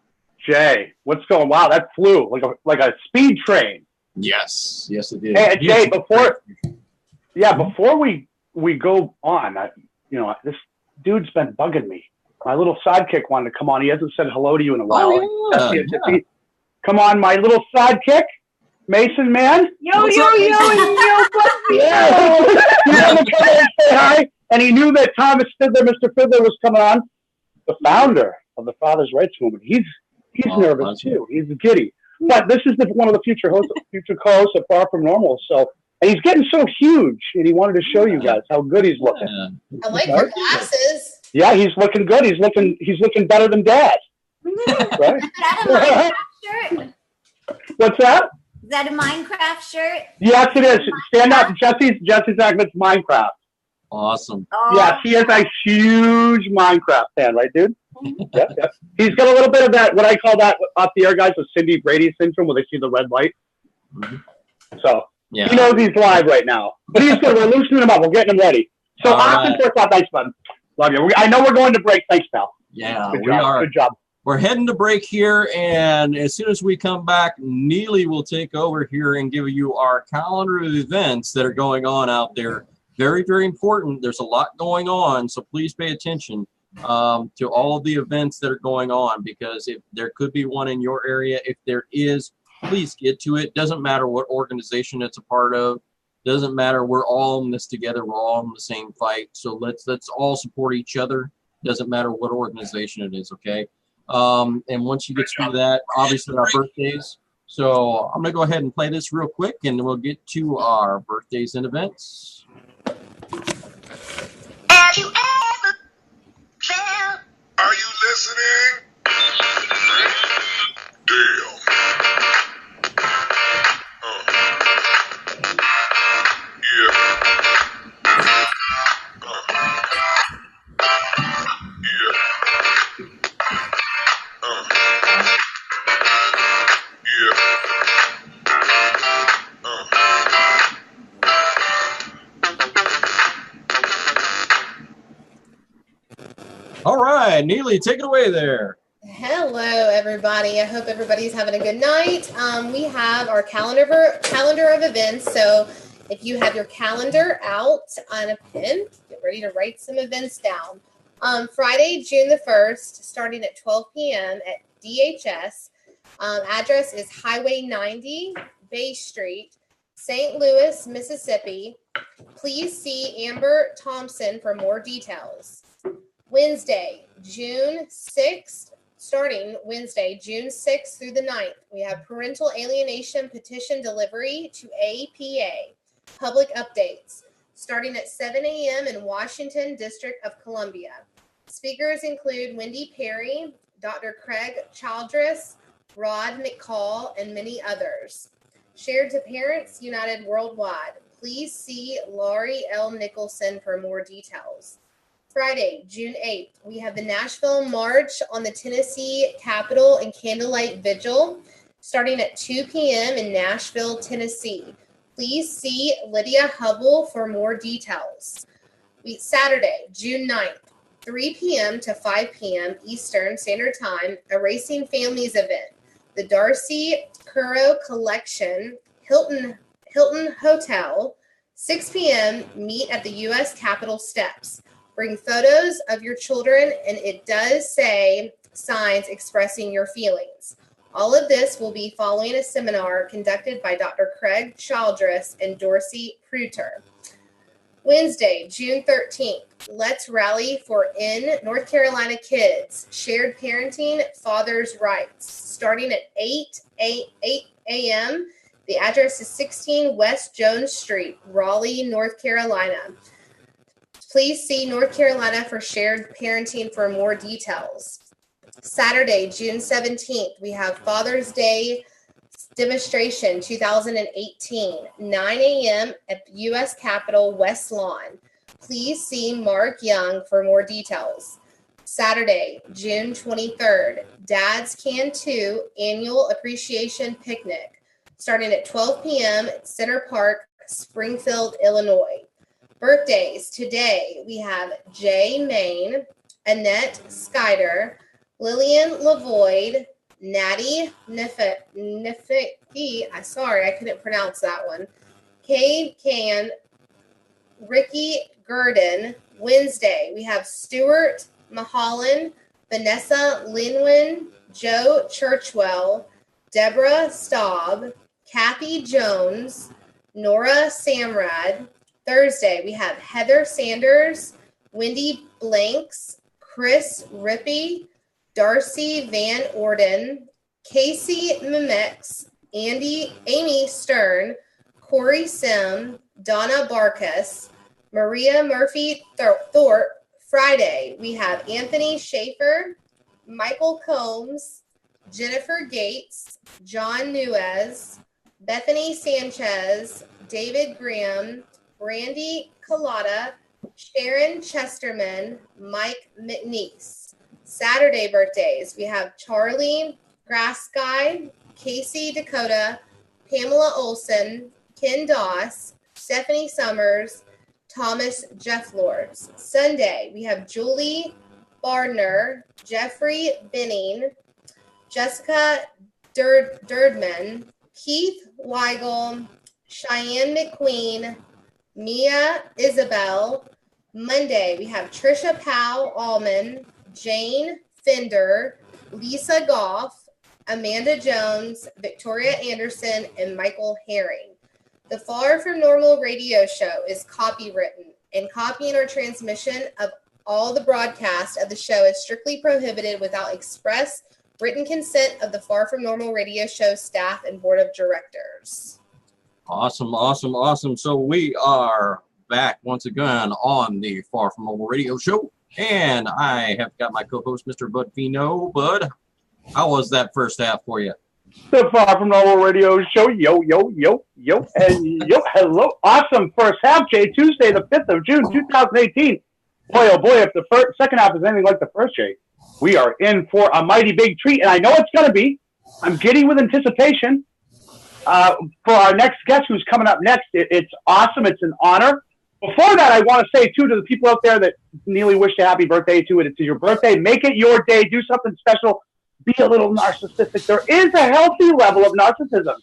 Jay, what's going? Wow, that flew like a speed train. Yes, it did. Hey, Jay, before we go on, this dude's been bugging me. My little sidekick wanted to come on. He hasn't said hello to you in a while. Oh, yeah. Come on, my little sidekick, Mason, man. Yo. Yeah. He had to come in and say hi, and he knew that Thomas Fidler, Mr. Fidler, was coming on. The founder of the Father's Rights Movement. He's nervous too. He's giddy. But this is one of the future co-hosts of Far From Normal. So, and he's getting so huge, and he wanted to show you guys how good he's looking. I like your glasses. Yeah, he's looking good. He's looking better than Dad. Right? Shirt. What's that? Is that a Minecraft shirt? Yes, it is. Stand up. Jesse's Agnett's Minecraft. Awesome. Oh. Yeah, he is a huge Minecraft fan, right, dude? Yep. He's got a little bit of that, what I call that off the air, guys, with Cindy Brady syndrome, where they see the red light. Mm-hmm. So yeah. He knows he's live right now. But he's good. We're loosening him up. We're getting him ready. So awesome first off, thanks, bud. Love you. I know we're going to break. Thanks, pal. Yeah, we are. Good job. We're heading to break here, and as soon as we come back, Neely will take over here and give you our calendar of events that are going on out there. Very, very important. There's a lot going on, so please pay attention to all of the events that are going on, because if there could be one in your area, if there is, please get to it. Doesn't matter what organization it's a part of. Doesn't matter. We're all in this together. We're all in the same fight. So let's all support each other. Doesn't matter what organization it is, okay? And once you get through that, obviously our birthdays. So I'm going to go ahead and play this real quick, and we'll get to our birthdays and events. Have you ever felt? Are you listening? Damn. All right, Neely, take it away there. Hello, everybody. I hope everybody's having a good night. We have our calendar of events. So if you have your calendar out on a pen, get ready to write some events down. Friday, June the 1st, starting at 12 p.m. at DHS. Address is Highway 90, Bay Street, St. Louis, Mississippi. Please see Amber Thompson for more details. Wednesday, June 6th, starting Wednesday, June 6th through the 9th, we have parental alienation petition delivery to APA. Public updates, starting at 7 a.m. in Washington, District of Columbia. Speakers include Wendy Perry, Dr. Craig Childress, Rod McCall, and many others. Shared to Parents United Worldwide. Please see Laurie L. Nicholson for more details. Friday, June 8th, we have the Nashville March on the Tennessee Capitol and Candlelight Vigil, starting at 2 p.m. in Nashville, Tennessee. Please see Lydia Hubble for more details. Saturday, June 9th, 3 p.m. to 5 p.m. Eastern Standard Time, Erasing Families event. The Darcy Curro Collection, Hilton Hotel, 6 p.m. Meet at the U.S. Capitol steps. Bring photos of your children, and it does say signs expressing your feelings. All of this will be following a seminar conducted by Dr. Craig Childress and Dorsey Pruter. Wednesday, June 13th, let's rally for In North Carolina Kids, Shared Parenting, Father's Rights, starting at 8 a.m. The address is 16 West Jones Street, Raleigh, North Carolina. Please see North Carolina for Shared Parenting for more details. Saturday, June 17th, we have Father's Day Demonstration 2018, 9 a.m. at the U.S. Capitol West Lawn. Please see Mark Young for more details. Saturday, June 23rd, Dads Can Too Annual Appreciation Picnic, starting at 12 p.m. at Center Park, Springfield, Illinois. Birthdays today, we have Jay Main, Annette Skyder, Lillian Lavoid, Natty Nifiki, sorry, I couldn't pronounce that one. Cade Can, Ricky Gurdon. Wednesday, we have Stuart Mahalan, Vanessa Linwin, Joe Churchwell, Deborah Staub, Kathy Jones, Nora Samrad. Thursday, we have Heather Sanders, Wendy Blanks, Chris Rippey, Darcy Van Orden, Casey Memex, Amy Stern, Corey Sim, Donna Barkas, Maria Murphy Thorpe. Friday, we have Anthony Schaefer, Michael Combs, Jennifer Gates, John Nuez, Bethany Sanchez, David Graham, Brandy Collada, Sharon Chesterman, Mike McNeese. Saturday birthdays, we have Charlie Grassguy, Casey Dakota, Pamela Olson, Ken Doss, Stephanie Summers, Thomas Jeff Lords. Sunday, we have Julie Bardner, Jeffrey Benning, Jessica Durdman, Keith Weigel, Cheyenne McQueen, Mia Isabel. Monday, we have Trisha Powell Allman, Jane Fender, Lisa Goff, Amanda Jones, Victoria Anderson, and Michael Herring. The Far From Normal radio show is copywritten, and copying or transmission of all the broadcast of the show is strictly prohibited without express written consent of the Far From Normal radio show staff and board of directors. Awesome. So we are back once again on the Far From Normal radio show. And I have got my co-host, Mr. Bud Fino. Bud, how was that first half for you? The Far From Normal radio show. Yo, and hello. Awesome first half, Jay. Tuesday, the 5th of June, 2018. Boy, oh boy, if the second half is anything like the first, Jay, we are in for a mighty big treat. And I know it's going to be. I'm giddy with anticipation for our next guest who's coming up next. It's awesome. It's an honor. Before that, I want to say, too, to the people out there that Neely wished a happy birthday to, it's your birthday. Make it your day. Do something special. Be a little narcissistic. There is a healthy level of narcissism.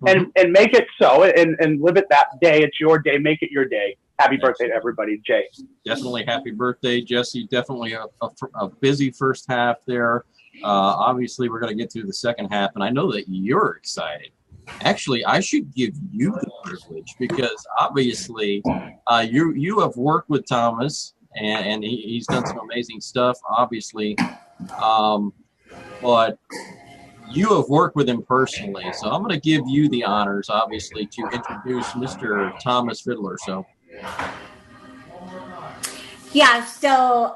And make it so and live it that day. It's your day. Make it your day. Happy birthday to everybody, Jay. Definitely happy birthday, Jessie. Definitely a busy first half there. Obviously, we're going to get through the second half, and I know that you're excited. Actually, I should give you the privilege because obviously you have worked with Thomas and he's done some amazing stuff, obviously. But you have worked with him personally. So I'm going to give you the honors, obviously, to introduce Mr. Thomas Fidler. So. Yeah, so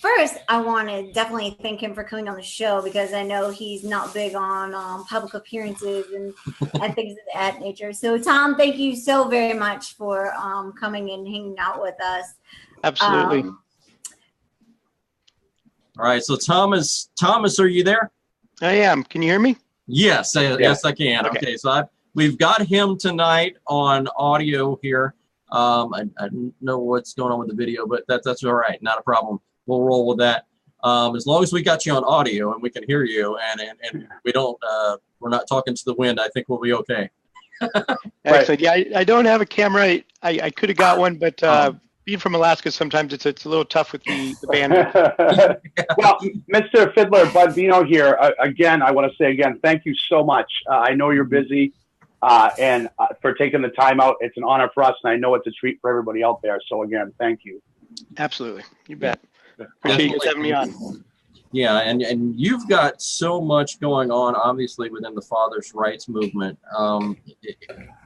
first, I want to definitely thank him for coming on the show because I know he's not big on public appearances and things of that nature. So, Tom, thank you so very much for coming and hanging out with us. Absolutely. All right, so Thomas, are you there? I am. Can you hear me? Yes, yes, I can. Okay. Okay, so we've got him tonight on audio here. I don't know what's going on with the video, but that's all right. Not a problem. We'll roll with that. As long as we got you on audio and we can hear you, and we don't, we're not talking to the wind, I think we'll be okay. Excellent. Yeah, I don't have a camera. I could have got one, but being from Alaska, sometimes it's a little tough with the bandwidth. Well, Mr. Fidler, Bud Vino here. Again, I want to say again, thank you so much. I know you're busy, and for taking the time out. It's an honor for us, and I know it's a treat for everybody out there. So again, thank you. Absolutely. You bet. Appreciate you guys having me on. Yeah, and you've got so much going on, obviously, within the fathers' rights movement.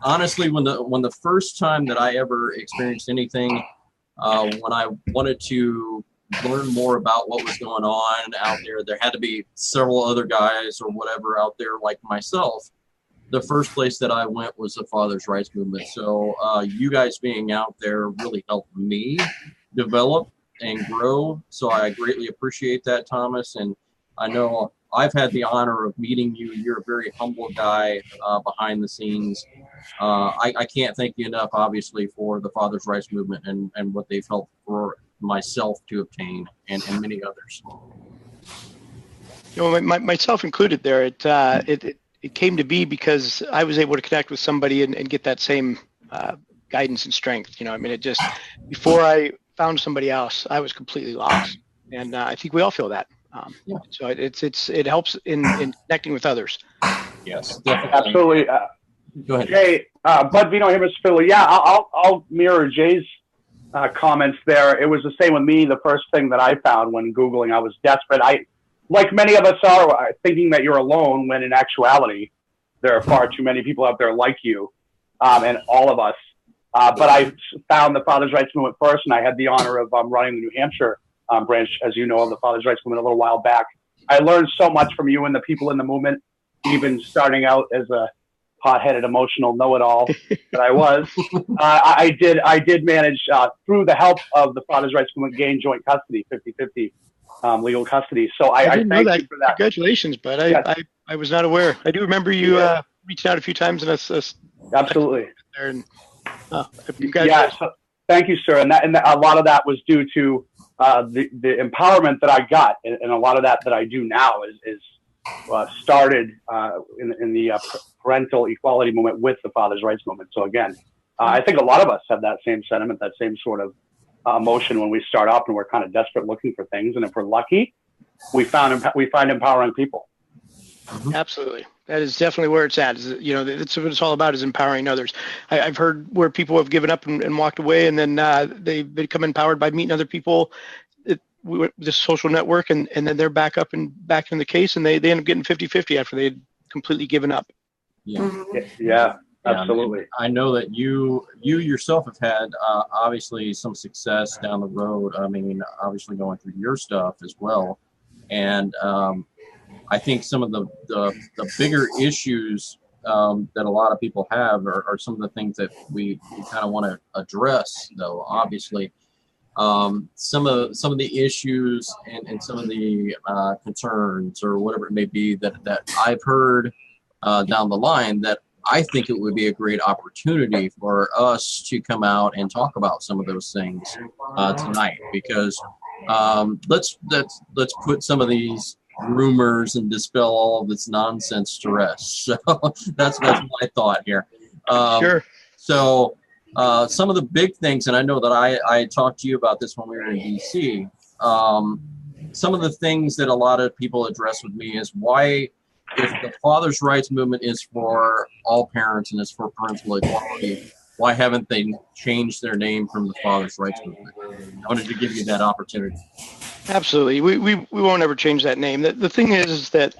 Honestly, when the first time that I ever experienced anything, when I wanted to learn more about what was going on out there had to be several other guys or whatever out there like myself. The first place that I went was the fathers' rights movement. So you guys being out there really helped me develop and grow. So I greatly appreciate that, Thomas. And I know I've had the honor of meeting you. You're a very humble guy behind the scenes. I can't thank you enough, obviously, for the fathers' rights movement and what they've helped for myself to obtain and many others. You know, myself included there, it came to be because I was able to connect with somebody and get that same guidance and strength. You know, I mean, it just, before I found somebody else, I was completely lost. And I think we all feel that. So it helps in connecting with others. Yes, definitely. Absolutely. Go ahead. Jay, Bud Vino here, Mr. Fidler. Yeah, I'll mirror Jay's comments there. It was the same with me. The first thing that I found when Googling, I was desperate. Like many of us are, thinking that you're alone, when in actuality, there are far too many people out there like you, and all of us. But I found the Fathers' Rights Movement first, and I had the honor of running the New Hampshire branch, as you know, of the Fathers' Rights Movement a little while back. I learned so much from you and the people in the movement, even starting out as a hot-headed, emotional know-it-all that I was. I did manage, through the help of the Fathers' Rights Movement, gain joint custody, 50-50 legal custody. So I didn't thank know that. you for that. Congratulations, bud. Yes. I was not aware. I do remember you reached out a few times, and us Absolutely. there. And, yeah, so thank you, sir. And a lot of that was due to the empowerment that I got, and a lot of that I do now is started in the parental equality movement with the Fathers' Rights Movement. So again, I think a lot of us have that same sentiment, that same sort of emotion when we start up and we're kind of desperate looking for things, and if we're lucky, we find empowering people. Absolutely. That is definitely where it's at. You know, that's what it's all about, is empowering others. I've heard where people have given up and walked away, and then they've become empowered by meeting other people, this social network, and then they're back in the case, and they end up getting 50-50 after they had completely given up. Yeah, absolutely. I know that you yourself have had obviously some success down the road. I mean, obviously going through your stuff as well, and I think some of the bigger issues that a lot of people have are some of the things that we kind of want to address, though. Obviously, some of the issues and some of the concerns or whatever it may be that I've heard down the line, that I think it would be a great opportunity for us to come out and talk about some of those things tonight, because let's put some of these rumors and dispel all of this nonsense to rest. So that's my thought here. Sure. So some of the big things, and I know that I talked to you about this when we were in DC. Some of the things that a lot of people address with me is why, if the Fathers' Rights Movement is for all parents and is for parental equality, why haven't they changed their name from the Fathers' Rights Movement? I wanted to give you that opportunity. Absolutely. We won't ever change that name. The thing is that,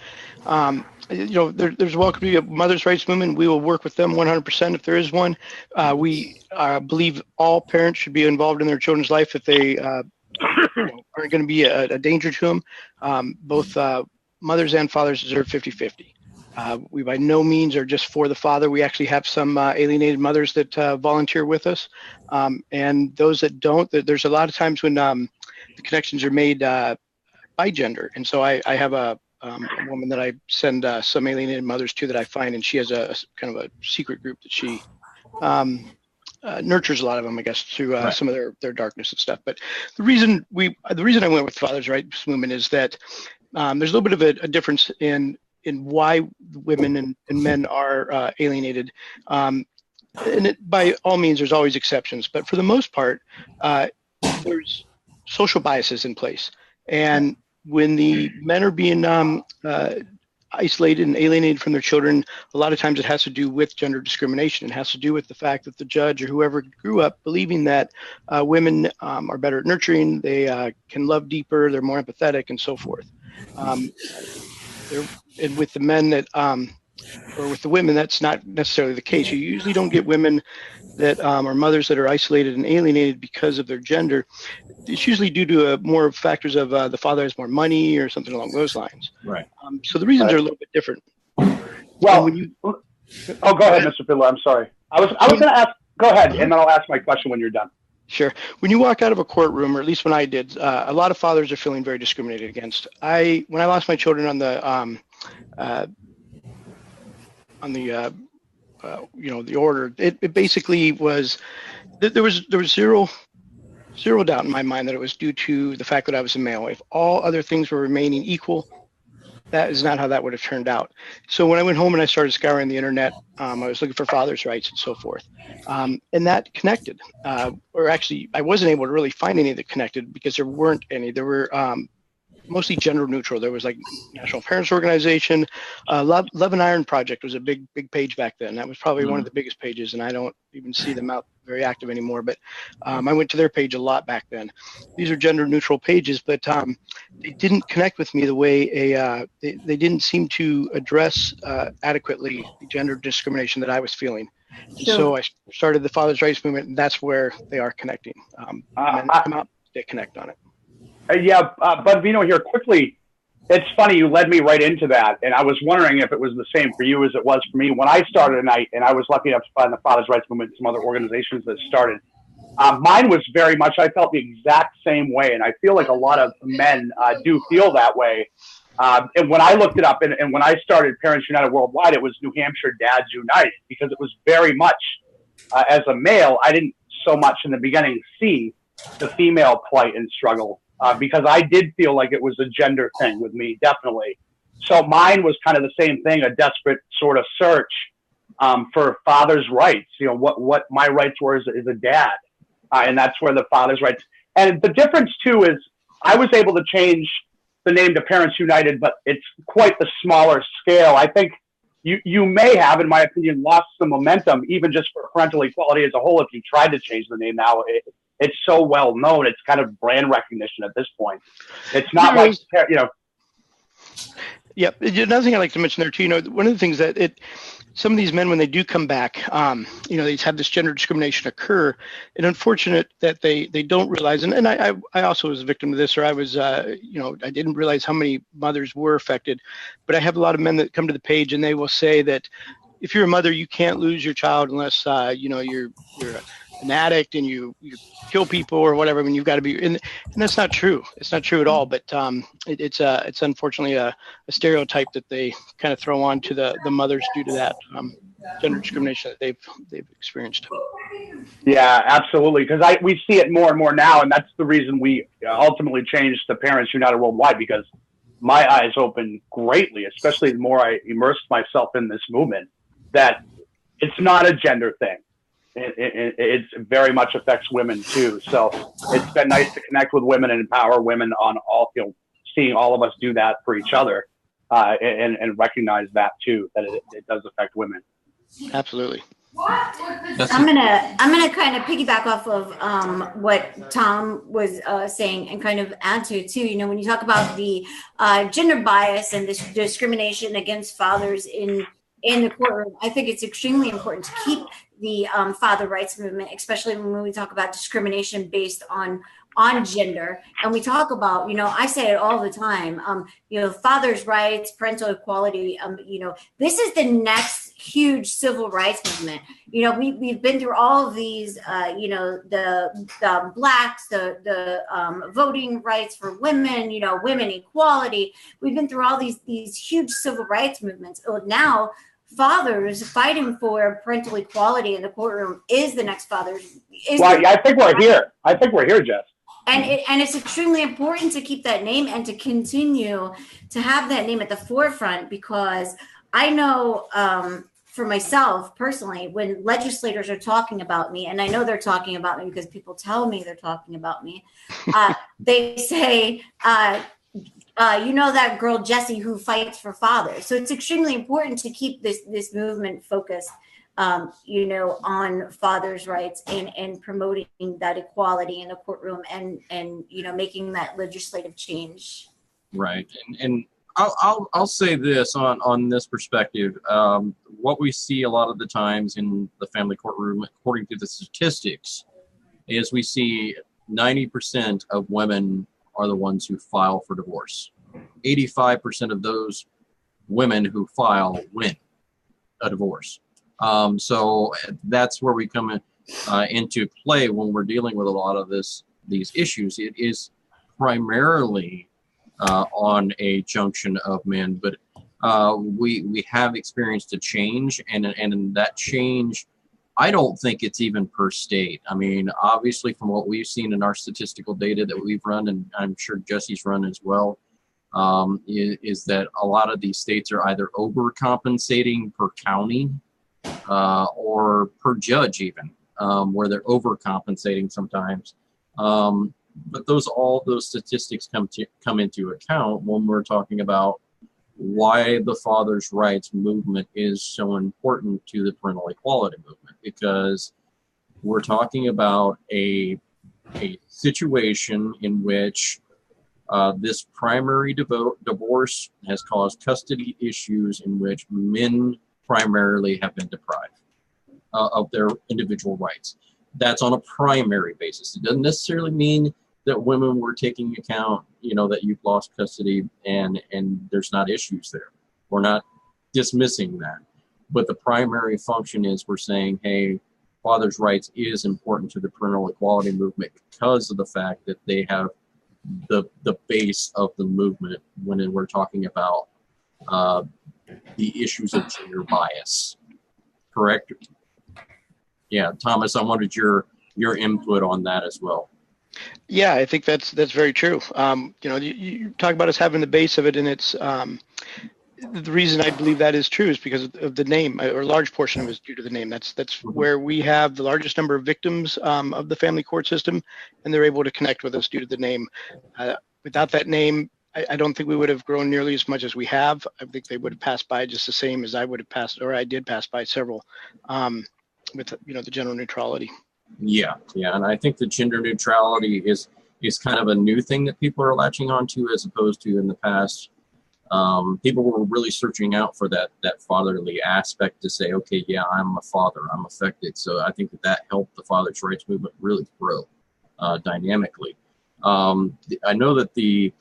you know, there's welcome to be a Mother's Rights Movement. We will work with them 100% if there is one. We believe all parents should be involved in their children's life if they aren't going to be a danger to them. Both mothers and fathers deserve 50-50. We by no means are just for the father. We actually have some alienated mothers that volunteer with us. And those that don't, there's a lot of times when the connections are made by gender. And so I have a a woman that I send some alienated mothers to that I find, and she has a kind of a secret group that she nurtures a lot of them, I guess, through Right. some of their darkness and stuff. But the reason I went with Father's Rights Movement is that there's a little bit of a difference in why women and men are alienated. And by all means, there's always exceptions, but for the most part, there's social biases in place. And when the men are being isolated and alienated from their children, a lot of times it has to do with gender discrimination. It has to do with the fact that the judge or whoever grew up believing that women are better at nurturing, they can love deeper, they're more empathetic, and so forth. And with the men that, or with the women, that's not necessarily the case. You usually don't get women that are mothers that are isolated and alienated because of their gender. It's usually due to more factors of the father has more money or something along those lines. Right. So the reasons are a little bit different. Well, go ahead, Mr. Fidler. I'm sorry. I was going to ask. Go ahead, and then I'll ask my question when you're done. Sure. When you walk out of a courtroom, or at least when I did, a lot of fathers are feeling very discriminated against. When I lost my children on the the order, it basically was there was zero doubt in my mind that it was due to the fact that I was a male. If all other things were remaining equal, that is not how that would have turned out. So when I went home and I started scouring the internet, I was looking for fathers' rights and so forth. And that connected, or actually I wasn't able to really find any that connected because there weren't any. There were mostly gender neutral. There was like National Parents Organization, Love and Iron Project was a big page back then. That was probably one of the biggest pages, and I don't even see them out very active anymore. But I went to their page a lot back then. These are gender neutral pages, but they didn't connect with me the way they didn't seem to address adequately the gender discrimination that I was feeling. And so I started the Father's Rights Movement, and that's where they are connecting. Men come out, they connect on it. But Vino, here quickly, it's funny, you led me right into that, and I was wondering if it was the same for you as it was for me. When I started and I was lucky enough to find the Father's Rights Movement and some other organizations that started, mine was very much, I felt the exact same way, and I feel like a lot of men do feel that way. And when I looked it up, and when I started Parents United Worldwide, it was New Hampshire Dads United, because it was very much, as a male, I didn't so much in the beginning see the female plight and struggle. Because I did feel like it was a gender thing with me, definitely. So mine was kind of the same thing, a desperate sort of search for father's rights, what my rights were as a dad. And that's where the father's rights. And the difference, too, is I was able to change the name to Parents United, but it's quite the smaller scale. I think you may have, in my opinion, lost some momentum, even just for parental equality as a whole, if you tried to change the name now. It's so well known. It's kind of brand recognition at this point. It's not like, Yeah. Another thing I'd like to mention there too, one of the things that some of these men, when they do come back, they have this gender discrimination occur. And unfortunate that they don't realize, and I also was a victim of this, or I was, I didn't realize how many mothers were affected. But I have a lot of men that come to the page and they will say that if you're a mother, you can't lose your child unless, you're an addict and you kill people or whatever. I mean, you've got to be, and that's not true. It's not true at all. But it's unfortunately a stereotype that they kind of throw on to the mothers due to that gender discrimination that they've experienced. Yeah, absolutely. Because we see it more and more now, and that's the reason we ultimately changed the Parents United Worldwide, because my eyes opened greatly, especially the more I immersed myself in this movement, that it's not a gender thing. It very much affects women too. So it's been nice to connect with women and empower women on all, seeing all of us do that for each other, and recognize that too, that it does affect women. Absolutely. I'm gonna kind of piggyback off of what Tom was saying and kind of add to it too. When you talk about the gender bias and this discrimination against fathers in the courtroom, I think it's extremely important to keep the father rights movement, especially when we talk about discrimination based on gender. And we talk about, I say it all the time, father's rights, parental equality, this is the next huge civil rights movement. You know, we've been through all of these, you know, the blacks, the voting rights for women, you know, women equality. We've been through all these huge civil rights movements. Now, fathers fighting for parental equality in the courtroom is the next fathers. Well, I think we're here. I think we're here, Jess. And it's extremely important to keep that name and to continue to have that name at the forefront, because I know for myself personally, when legislators are talking about me, and I know they're talking about me because people tell me they're talking about me, they say, you know, that girl Jessie who fights for fathers. So it's extremely important to keep this movement focused, you know, on fathers' rights and promoting that equality in the courtroom and you know, making that legislative change. Right. And I'll say this on this perspective. What we see a lot of the times in the family courtroom, according to the statistics, is we see 90% of women are the ones who file for divorce. 85% of those women who file win a divorce. So that's where we come into play when we're dealing with a lot of these issues. It is primarily on a junction of men, but we have experienced a change, and that change, I don't think it's even per state. I mean, obviously, from what we've seen in our statistical data that we've run, and I'm sure Jessie's run as well, is that a lot of these states are either overcompensating per county or per judge even, where they're overcompensating sometimes. But all those statistics come into account when we're talking about why the fathers' rights movement is so important to the parental equality movement, because we're talking about a situation in which this primary divorce has caused custody issues in which men primarily have been deprived of their individual rights. That's on a primary basis. It doesn't necessarily mean that women were taking account, you know, that you've lost custody and there's not issues there. We're not dismissing that. But the primary function is we're saying, hey, fathers' rights is important to the parental equality movement because of the fact that they have the base of the movement when we're talking about the issues of gender bias. Correct? Yeah, Thomas, I wanted your input on that as well. Yeah, I think that's very true. You know, you talk about us having the base of it, and it's the reason I believe that is true is because of the name, or a large portion of it is due to the name. That's where we have the largest number of victims of the family court system, and they're able to connect with us due to the name. Without that name, I don't think we would have grown nearly as much as we have. I think they would have passed by just the same as I would have passed, or I did pass by several, with, you know, the gender neutrality. Yeah, and I think the gender neutrality is kind of a new thing that people are latching onto, as opposed to in the past. People were really searching out for that fatherly aspect to say, okay, yeah, I'm a father, I'm affected. So I think that helped the fathers' rights movement really grow dynamically. I know that the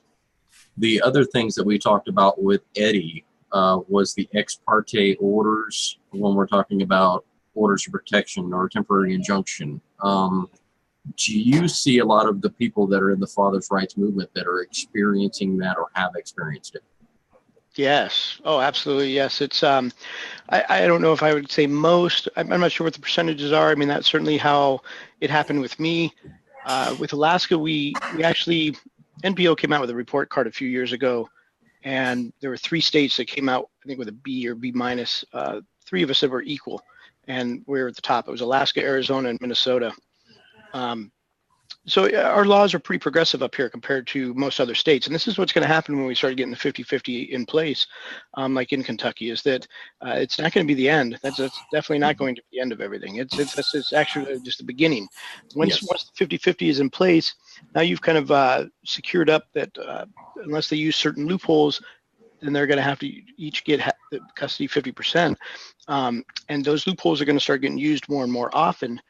other things that we talked about with Eddie was the ex parte orders when we're talking about orders of protection or temporary injunction. Do you see a lot of the people that are in the fathers' rights movement that are experiencing that or have experienced it? Yes. Oh, absolutely. Yes. It's, I don't know if I would say most, I'm not sure what the percentages are. I mean, that's certainly how it happened with me. With Alaska, we actually, NPO came out with a report card a few years ago, and there were 3 states that came out, I think with a B or B minus, 3 of us that were equal, and we were at the top. It was Alaska, Arizona, and Minnesota. So our laws are pretty progressive up here compared to most other states. And this is what's going to happen when we start getting the 50-50 in place, like in Kentucky, is that it's not going to be the end. That's definitely not going to be the end of everything. It's actually just the beginning. Once the 50-50 is in place, now you've kind of secured up that unless they use certain loopholes, then they're going to have to each get the custody 50%. And those loopholes are going to start getting used more and more often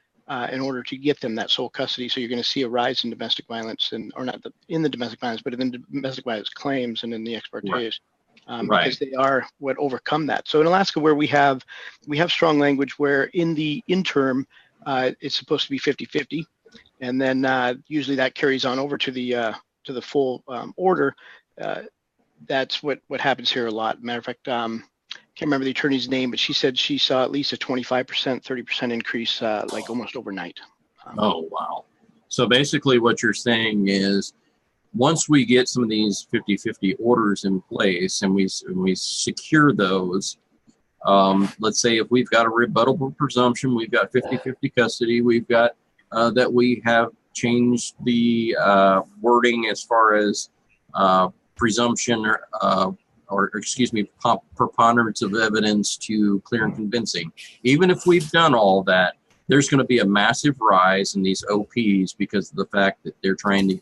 in order to get them that sole custody. So you're going to see a rise in domestic violence, or not in the domestic violence, but in the domestic violence claims and in the ex partes. because they are what overcome that. So in Alaska, where we have strong language where in the interim, it's supposed to be 50-50. And then usually that carries on over to the full order. That's what happens here a lot. Matter of fact, can't remember the attorney's name, but she said she saw at least a 25%, 30% increase, like almost overnight. Oh, wow. So basically what you're saying is once we get some of these 50-50 orders in place and we secure those, let's say if we've got a rebuttable presumption, we've got 50-50 custody, we've got that we have changed the wording as far as presumption or excuse me, preponderance of evidence to clear and convincing. Even if we've done all that, there's going to be a massive rise in these OPs because of the fact that they're trying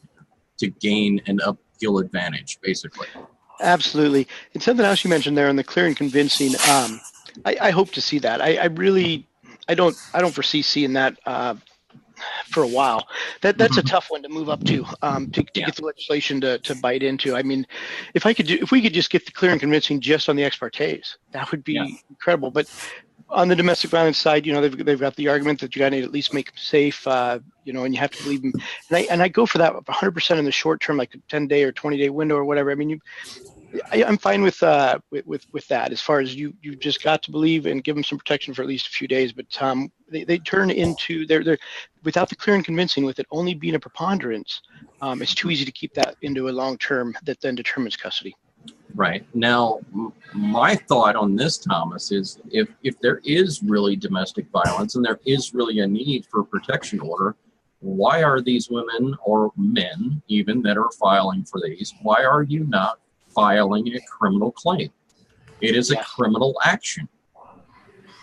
to gain an uphill advantage, basically. Absolutely. And something else you mentioned there on the clear and convincing, I hope to see that. I don't foresee seeing that for a while. That's a tough one to move up to get the legislation to bite into. I mean, if we could just get the clear and convincing just on the ex partes, that would be incredible. But on the domestic violence side, they've got the argument that you got to at least make them safe, and you have to believe them. And I go for that 100% in the short term, like a 10-day or 20-day window or whatever. I mean, I'm fine with that as far as you just got to believe and give them some protection for at least a few days. But they turn into they're without the clear and convincing, with it only being a preponderance, it's too easy to keep that into a long term that then determines custody. Right. Now, my thought on this, Thomas, is if there is really domestic violence and there is really a need for a protection order, why are these women or men even that are filing for these, why are you not filing a criminal claim? It is a criminal action.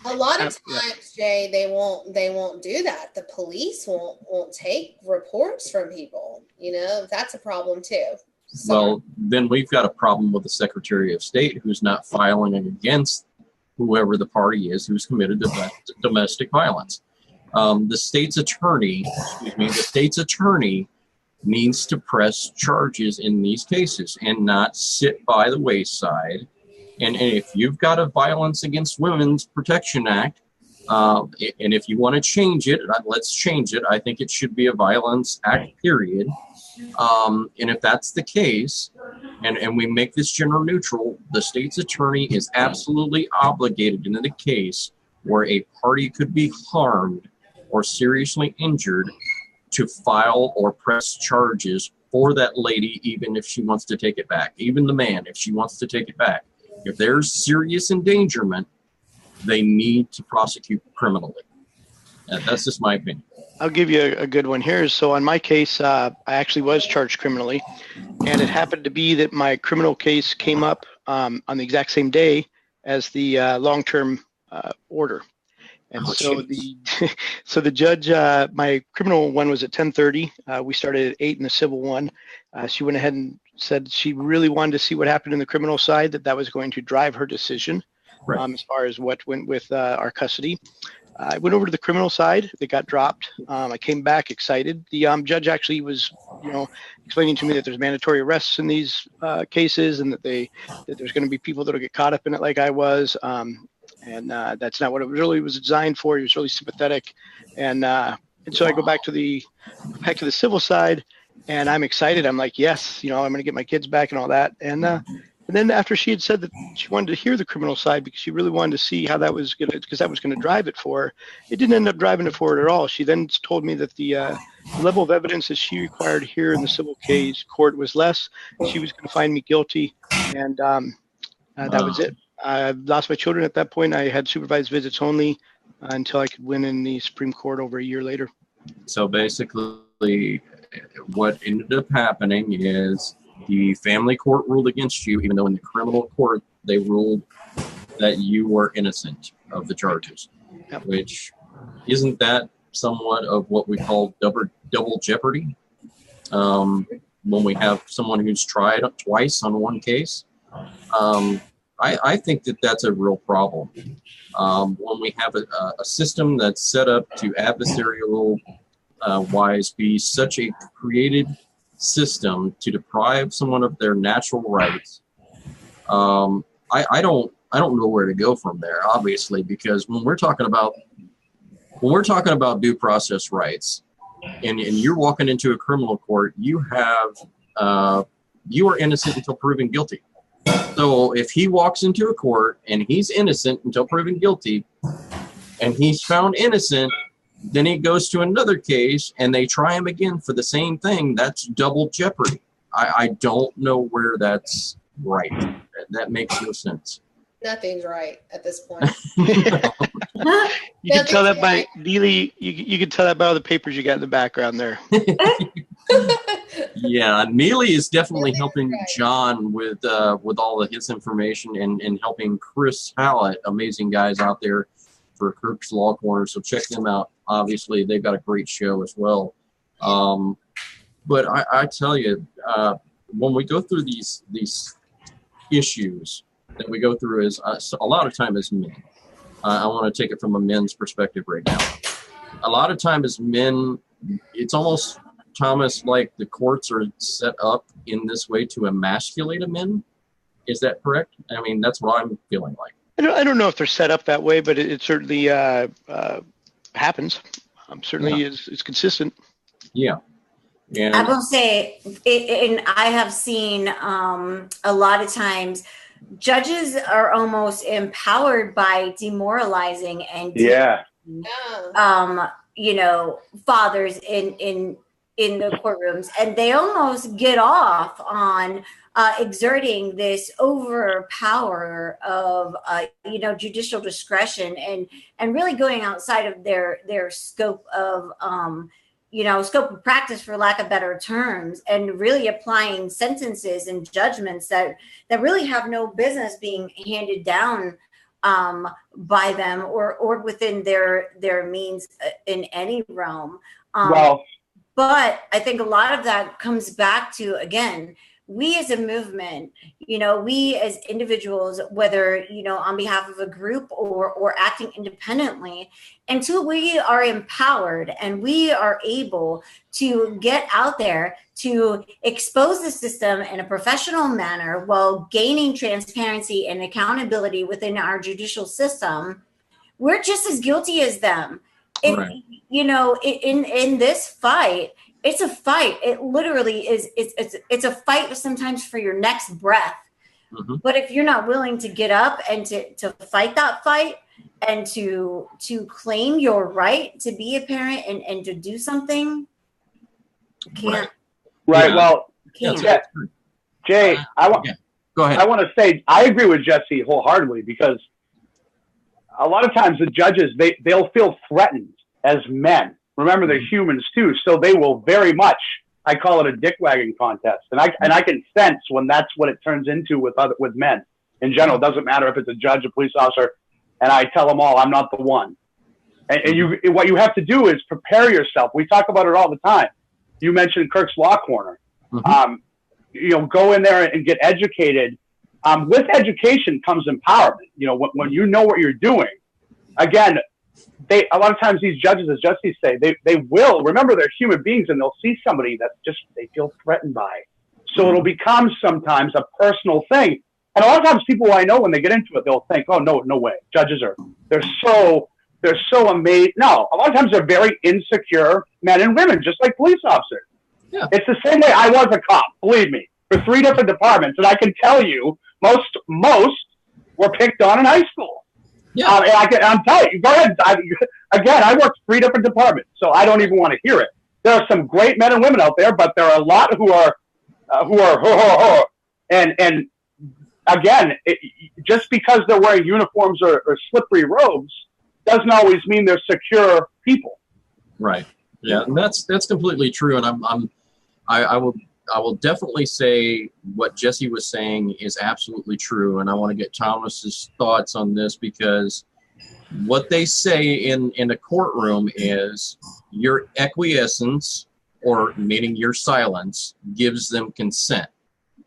A lot of times, Jay, they won't do that. The police won't take reports from people. That's a problem too. Well, then we've got a problem with the Secretary of State who's not filing against whoever the party is who's committed domestic violence. The state's attorney needs to press charges in these cases and not sit by the wayside. And if you've got a Violence Against Women's Protection Act, and if you want to change it, let's change it. I think it should be a Violence Act, period. And if that's the case, and we make this gender neutral, the state's attorney is absolutely obligated in the case where a party could be harmed or seriously injured to file or press charges for that lady, even if she wants to take it back, even the man, if she wants to take it back. If there's serious endangerment, they need to prosecute criminally. That's just my opinion. I'll give you a good one here. So on my case, I actually was charged criminally, and it happened to be that my criminal case came up on the exact same day as the long-term order. And so the judge, my criminal one was at 10:30. We started at 8 in the civil one. She went ahead and said she really wanted to see what happened in the criminal side, that was going to drive her decision as far as what went with our custody. I went over to the criminal side. It got dropped. I came back excited. The judge actually was, explaining to me that there's mandatory arrests in these cases, and that there's going to be people that'll get caught up in it like I was. And that's not what it really was designed for. He was really sympathetic, and so I go back to the civil side, and I'm excited. I'm like, yes, I'm going to get my kids back and all that. And then after she had said that she wanted to hear the criminal side because she really wanted to see how that was going to drive it for her, it didn't end up driving it for her at all. She then told me that the level of evidence that she required here in the civil case court was less. She was going to find me guilty, and that was it. I lost my children at that point. I had supervised visits only until I could win in the Supreme Court over a year later. So basically, what ended up happening is the family court ruled against you, even though in the criminal court they ruled that you were innocent of the charges, which isn't that somewhat of what we call double jeopardy? When we have someone who's tried twice on one case, I think that's a real problem. When we have a system that's set up to adversarial wise be such a created system to deprive someone of their natural rights, I don't know where to go from there, obviously, because when we're talking about due process rights, and you're walking into a criminal court, you are innocent until proven guilty. So if he walks into a court and he's innocent until proven guilty, and he's found innocent, then he goes to another case and they try him again for the same thing. That's double jeopardy. I don't know where that's right. That makes no sense. Nothing's right at this point. You can tell that by Neely. You can tell that by all the papers you got in the background there. Yeah, Neely is definitely helping John with all of his information and helping Chris Hallett, amazing guys out there for Kirk's Law Corner. So check them out. Obviously, they've got a great show as well. But I tell you, when we go through these issues that we go through is a lot of time as men. I want to take it from a men's perspective right now. A lot of time as men, it's almost, Thomas, like the courts are set up in this way to emasculate a men. Is that correct? I mean, that's what I'm feeling like. I don't know if they're set up that way, but it certainly happens. Certainly is consistent. Yeah. And I will say, and I have seen a lot of times judges are almost empowered by demoralizing and fathers in the courtrooms, and they almost get off on exerting this overpower of judicial discretion and really going outside of their scope of scope of practice, for lack of better terms, and really applying sentences and judgments that really have no business being handed down by them or within their means in any realm. But I think a lot of that comes back to, again, we as a movement, we as individuals, whether, on behalf of a group or acting independently, until we are empowered and we are able to get out there to expose the system in a professional manner while gaining transparency and accountability within our judicial system, we're just as guilty as them. Right. In this fight, it's a fight. It literally is. It's a fight sometimes for your next breath. Mm-hmm. But if you're not willing to get up and to fight that fight and to claim your right to be a parent and to do something, you can't. Right. Yeah. Well, yeah. Jay, Go ahead. I want to say I agree with Jessie wholeheartedly, because a lot of times the judges they'll feel threatened as men. Remember, they're humans too, so they will very much. I call it a dick wagging contest, and I can sense when that's what it turns into with men in general. It doesn't matter if it's a judge, a police officer, and I tell them all I'm not the one. And what you have to do is prepare yourself. We talk about it all the time. You mentioned Kirk's Law Corner. Mm-hmm. Go in there and get educated. With education comes empowerment. When you know what you're doing. Again, a lot of times these judges, as Jessie say, they will remember they're human beings, and they'll see somebody that just they feel threatened by. So it'll become sometimes a personal thing. And a lot of times people I know, when they get into it, they'll think, oh, no way. Judges they're so amazing. No, a lot of times they're very insecure men and women, just like police officers. Yeah. It's the same way I was a cop, believe me, for 3 different departments. And I can tell you, most were picked on in high school. Yeah. I'm telling you, go ahead. I worked 3 different departments, so I don't even want to hear it. There are some great men and women out there, but there are a lot who are and again, just because they're wearing uniforms or slippery robes doesn't always mean they're secure people. Right. Yeah, and that's completely true. And I will definitely say what Jessie was saying is absolutely true. And I want to get Thomas's thoughts on this, because what they say in a courtroom is your acquiescence, or meaning your silence, gives them consent.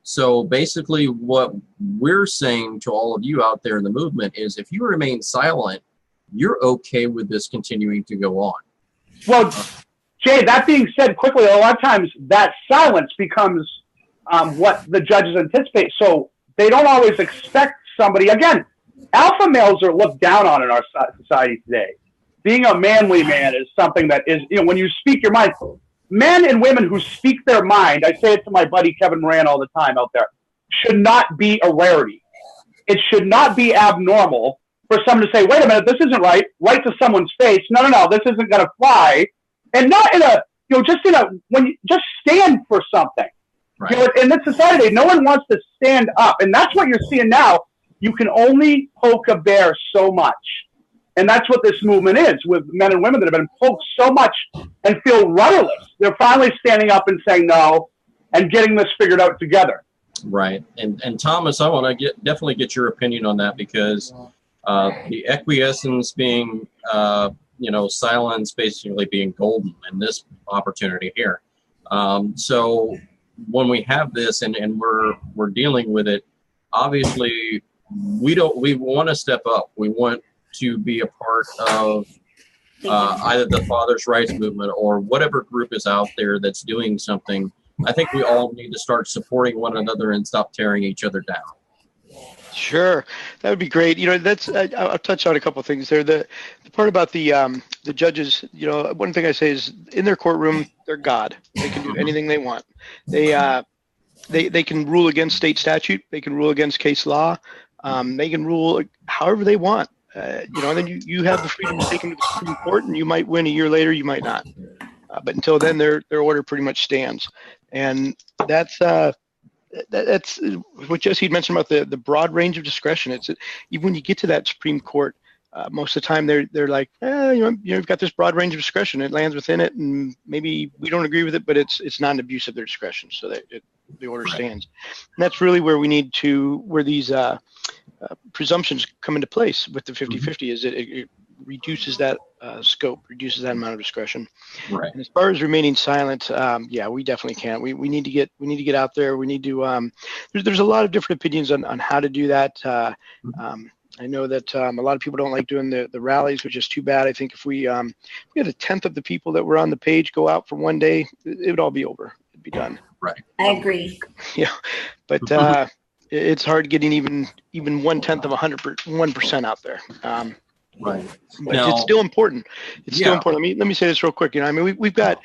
So basically what we're saying to all of you out there in the movement is, if you remain silent, you're okay with this continuing to go on. Well, Jay, that being said, quickly, a lot of times that silence becomes what the judges anticipate. So they don't always expect somebody. Again, alpha males are looked down on in our society today. Being a manly man is something that is, when you speak your mind, men and women who speak their mind, I say it to my buddy Kevin Moran all the time out there, should not be a rarity. It should not be abnormal for someone to say, wait a minute, this isn't right to someone's face. No, this isn't going to fly. And not in a, just stand for something. Right. In this society, no one wants to stand up. And that's what you're seeing now. You can only poke a bear so much. And that's what this movement is with men and women that have been poked so much and feel rudderless. They're finally standing up and saying no and getting this figured out together. Right. And Thomas, I want to definitely get your opinion on that, because the acquiescence being, silence basically being golden in this opportunity here. So when we have this and we're dealing with it, obviously we want to step up. We want to be a part of either the fathers' rights movement or whatever group is out there that's doing something. I think we all need to start supporting one another and stop tearing each other down. Sure, that would be great. That's I'll touch on a couple of things there. The part about the judges, one thing I say is in their courtroom, they're God. They can do anything they want. They can rule against state statute. They can rule against case law. They can rule however they want. And then you have the freedom to take them to the Supreme Court, and you might win a year later, you might not. But until then, their order pretty much stands. And that's what Jessie had mentioned about the broad range of discretion. It's even when you get to that Supreme Court, most of the time they're like, you've got this broad range of discretion. It lands within it, and maybe we don't agree with it, but it's not an abuse of their discretion, so that the order stands. And that's really where we need to, where these presumptions come into place with the 50-50, is it reduces that scope, reduces that amount of discretion. Right. And as far as remaining silent, we definitely can't. We need to get out there. We need to. There's a lot of different opinions on how to do that. I know that a lot of people don't like doing the rallies, which is too bad. I think if we had a tenth of the people that were on the page go out for one day, it would all be over. It'd be done. Right. I agree. Yeah, but it's hard getting even 1/10 of 1% out there. Right. But it's still important. It's still important. Let me say this real quick. We've got,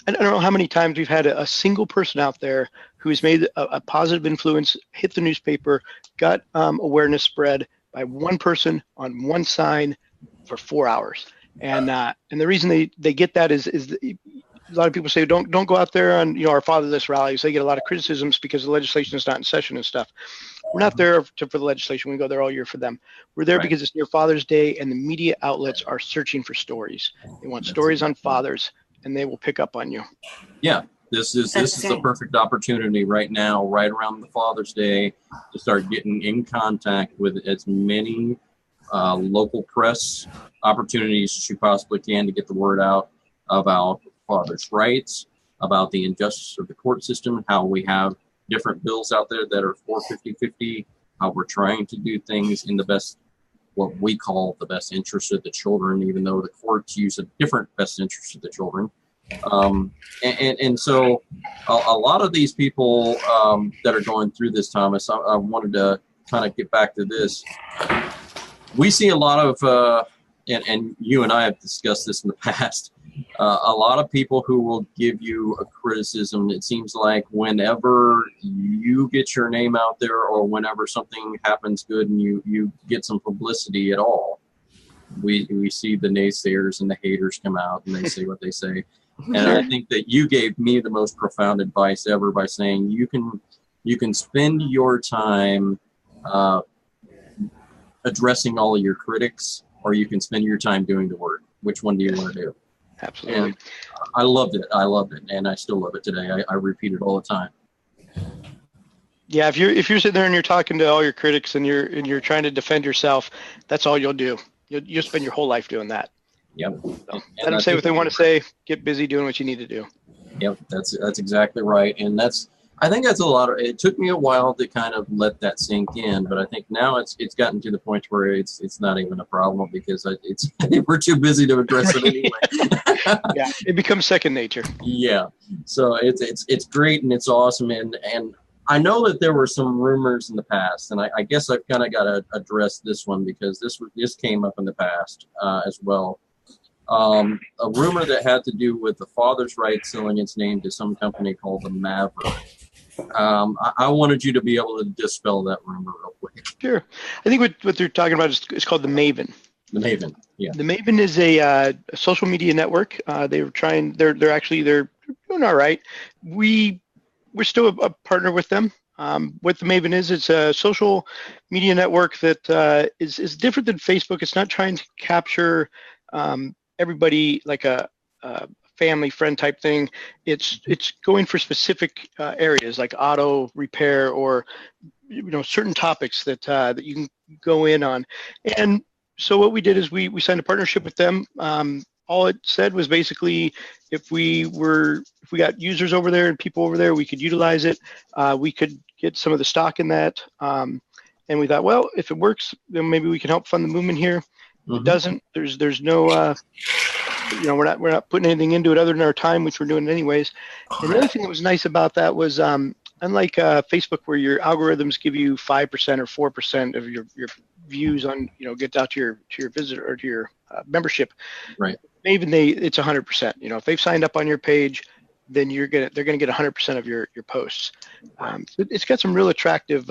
I don't know how many times we've had a single person out there who has made a positive influence, hit the newspaper, got awareness spread by one person on one sign for 4 hours. And the reason they get that is a lot of people say don't go out there on our fatherless rallies. They get a lot of criticisms because the legislation is not in session and stuff. We're not there for the legislation. We go there all year for them. We're there because it's near Father's Day, and the media outlets are searching for stories. They want stories on fathers, and they will pick up on you. Yeah, this is the perfect opportunity right now, right around the Father's Day, to start getting in contact with as many local press opportunities as you possibly can to get the word out about fathers' rights, about the injustice of the court system, how we have different bills out there that are for 50-50, how we're trying to do things in the best, what we call the best interest of the children, even though the courts use a different best interest of the children. And so a lot of these people that are going through this, Thomas, I wanted to kind of get back to this. We see a lot of, and you and I have discussed this in the past, a lot of people who will give you a criticism. It seems like whenever you get your name out there or whenever something happens good and you get some publicity at all, we see the naysayers and the haters come out and they say what they say. And I think that you gave me the most profound advice ever by saying you can spend your time addressing all of your critics, or you can spend your time doing the work. Which one do you want to do? Absolutely. And I loved it, and I still love it today. I repeat it all the time. Yeah, if you're sitting there and you're talking to all your critics and you're trying to defend yourself, that's all you'll do. You'll spend your whole life doing that. Yep. So let them say what they want to say. Get busy doing what you need to do. Yep, that's exactly right, and I think that's a lot of. It took me a while to kind of let that sink in, but I think now it's gotten to the point where it's not even a problem because we're too busy to address it anyway. Yeah, it becomes second nature. Yeah, so it's great and it's awesome, and I know that there were some rumors in the past, and I guess I've kind of got to address this one because this came up in the past as well. A rumor that had to do with the father's right selling its name to some company called the Maverick. I wanted you to be able to dispel that rumor real quick. Sure. I think what they're talking about is called the Maven. The Maven, yeah. The Maven is a social media network. They're doing all right. We're still a partner with them. What the Maven is, it's a social media network that is different than Facebook. It's not trying to capture everybody like a family friend type thing. It's going for specific areas like auto repair or certain topics that you can go in on. And so what we did is we signed a partnership with them. All it said was basically if we got users over there and people over there, we could utilize it. We could get some of the stock in that. And we thought, well, if it works, then maybe we can help fund the movement here. It doesn't. There's no. We're not putting anything into it other than our time, which we're doing anyways. And the other thing that was nice about that was unlike Facebook, where your algorithms give you 5% or 4% of your views on gets out to your visitor or to your membership. Right. Even it's 100%. If they've signed up on your page, then they're gonna get 100% of your posts. So it's got some real attractive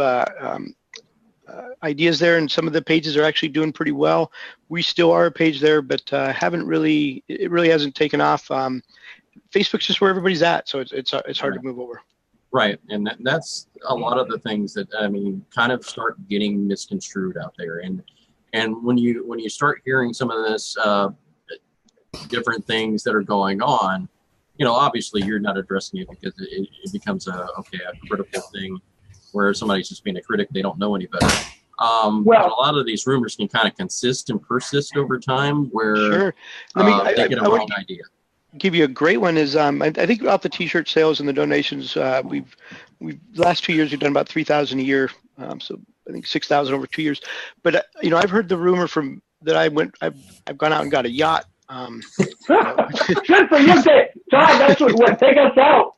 ideas there, and some of the pages are actually doing pretty well. We still are a page there, but it really hasn't taken off. Facebook's just where everybody's at, so it's hard to move over. Right, and that's a lot of the things that kind of start getting misconstrued out there, and when you start hearing some of this different things that are going on, obviously you're not addressing it because it becomes a critical thing where somebody's just being a critic, they don't know any better. But a lot of these rumors can kind of persist over time where sure. they get a wrong idea. Give you a great one is I think off the t-shirt sales and the donations, we've last 2 years we've done about 3,000 a year, so I think 6,000 over 2 years. But I've heard the rumor from that I've gone out and got a yacht. Good for you, Todd. That's what take us out.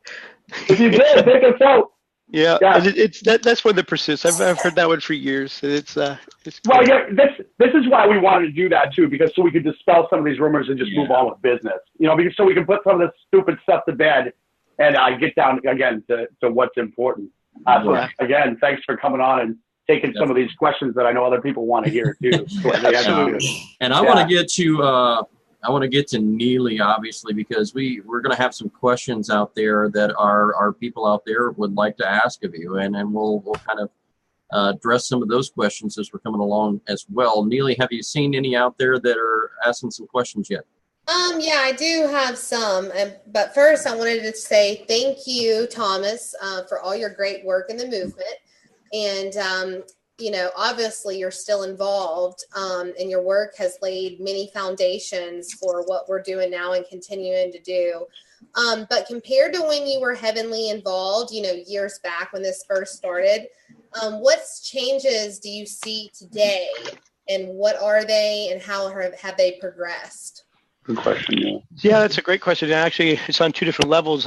If you did, take us out. Yeah. That's one that persists. I've heard that one for years. It's well, yeah. This is why we wanted to do that too, because so we could dispel some of these rumors and just move on with business. Because so we can put some of this stupid stuff to bed, and get down again to what's important. So again, thanks for coming on and taking some of these questions that I know other people want to hear too. And I want to get to. I want to get to Neely, obviously, because we're going to have some questions out there that our people out there would like to ask of you, and we'll kind of address some of those questions as we're coming along as well. Neely, have you seen any out there that are asking some questions yet? Yeah, I do have some, but first I wanted to say thank you, Thomas, for all your great work in the movement, and obviously you're still involved, and your work has laid many foundations for what we're doing now and continuing to do. But compared to when you were heavily involved, years back when this first started, what changes do you see today, and what are they, and how have they progressed? Good question. Yeah, that's a great question. And actually, it's on two different levels.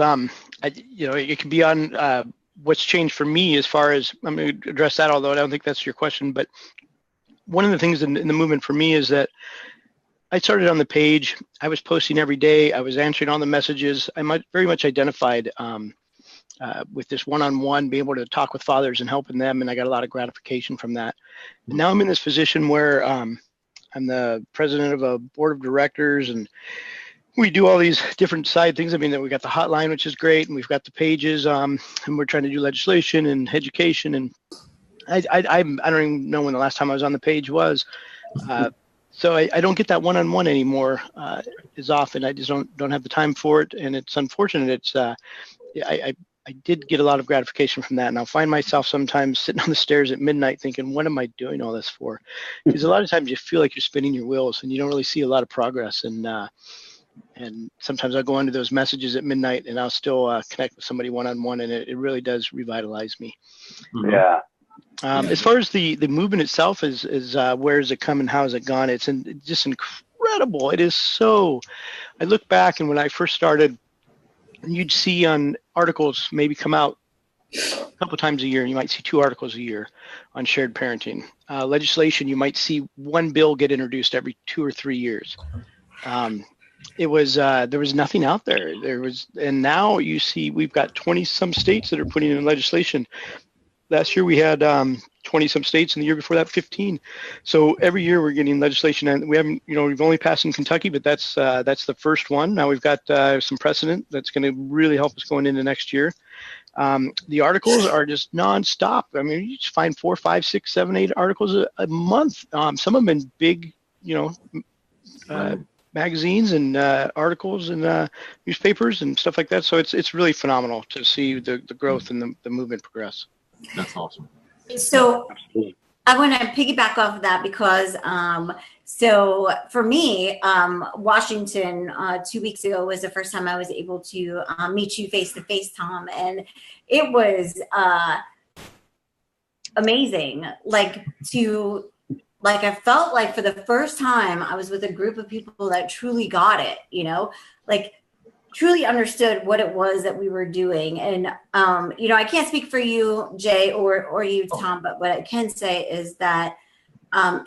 It can be on what's changed for me as far as, I'm going to address that, although I don't think that's your question. But one of the things in the movement for me is that I started on the page. I was posting every day. I was answering all the messages. I very much identified with this one-on-one, being able to talk with fathers and helping them. And I got a lot of gratification from that. And now I'm in this position where I'm the president of a board of directors, and we do all these different side things. We got the hotline, which is great, and we've got the pages, and we're trying to do legislation and education. And I don't even know when the last time I was on the page was. So I don't get that one-on-one anymore as often. I just don't have the time for it, and it's unfortunate. I did get a lot of gratification from that, and I'll find myself sometimes sitting on the stairs at midnight thinking, what am I doing all this for? Because a lot of times you feel like you're spinning your wheels and you don't really see a lot of progress. And sometimes I'll go into those messages at midnight and I'll still connect with somebody one-on-one, and it really does revitalize me. Yeah. As far as the movement itself is where has it come and how has it gone? It's just incredible. It is so. I look back, and when I first started, you'd see on articles maybe come out a couple times a year, and you might see 2 articles a year on shared parenting. Legislation, you might see 1 bill get introduced every 2 or 3 years. It was there was nothing out there. And now you see we've got 20 some states that are putting in legislation. Last year we had 20 some states, and the year before that 15. So every year we're getting legislation, and we haven't, we've only passed in Kentucky, but that's the first one. Now we've got some precedent that's going to really help us going into next year. The articles are just nonstop. I mean, you just find 4, 5, 6, 7, 8 articles a month. Some of them in big, magazines and articles and newspapers and stuff like that. So it's really phenomenal to see the growth and the movement progress. That's awesome. So I want to piggyback off of that because so for me, Washington 2 weeks ago was the first time I was able to meet you face to face, Tom, and it was amazing. I felt like for the first time I was with a group of people that truly got it, truly understood what it was that we were doing. And, I can't speak for you, Jay, or you, Tom, but what I can say is that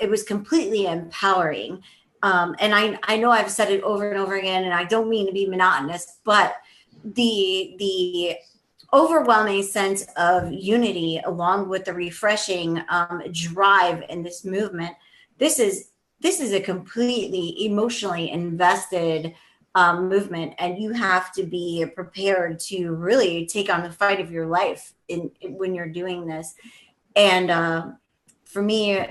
it was completely empowering. And I know I've said it over and over again, and I don't mean to be monotonous, but the overwhelming sense of unity along with the refreshing drive in this movement, this is a completely emotionally invested movement, and you have to be prepared to really take on the fight of your life when you're doing this. And for me,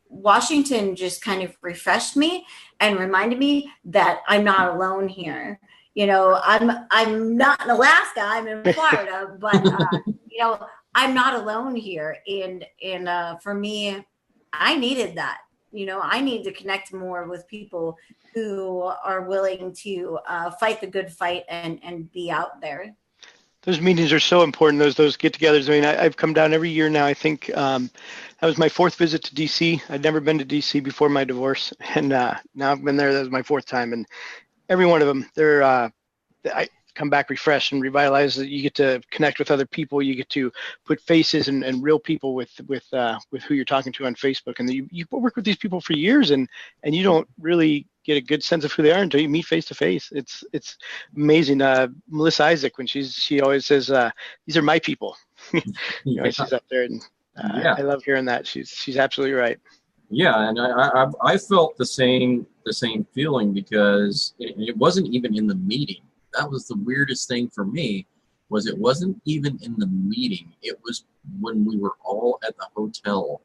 Washington just kind of refreshed me and reminded me that I'm not alone here. I'm not in Alaska, I'm in Florida, but I'm not alone here. And for me, I needed that. I need to connect more with people who are willing to fight the good fight and be out there. Those meetings are so important. Those get-togethers. I mean, I've come down every year now. I think that was my 4th visit to DC. I'd never been to DC before my divorce, and now I've been there. That was my 4th time, and every one of them, I come back refreshed and revitalized. You get to connect with other people. You get to put faces and real people with who you're talking to on Facebook, and you work with these people for years, and you don't really get a good sense of who they are until you meet face to face. It's amazing. Melissa Isaac, when she always says, "These are my people." She's up there, and I love hearing that. She's absolutely right. Yeah, and I felt the same feeling because it wasn't even in the meeting. That was the weirdest thing for me, was it wasn't even in the meeting. It was when we were all at the hotel.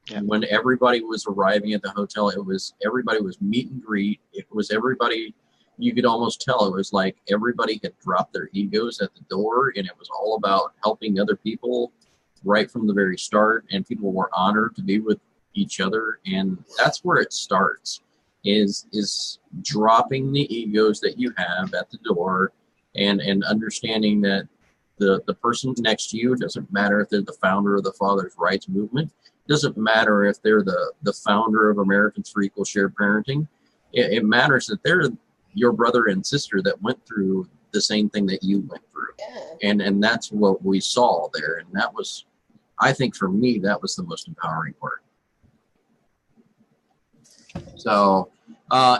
Yeah. When everybody was arriving at the hotel, everybody was meet and greet. It was everybody, you could almost tell it was like everybody had dropped their egos at the door, and it was all about helping other people right from the very start, and people were honored to be with each other. And that's where it starts, is dropping the egos that you have at the door, and understanding that the person next to you, doesn't matter if they're the founder of the Father's Rights movement, doesn't matter if they're the founder of Americans for Equal Shared Parenting. It matters that they're your brother and sister that went through the same thing that you went through. Yeah. And that's what we saw there. And that was, I think for me, that was the most empowering part. So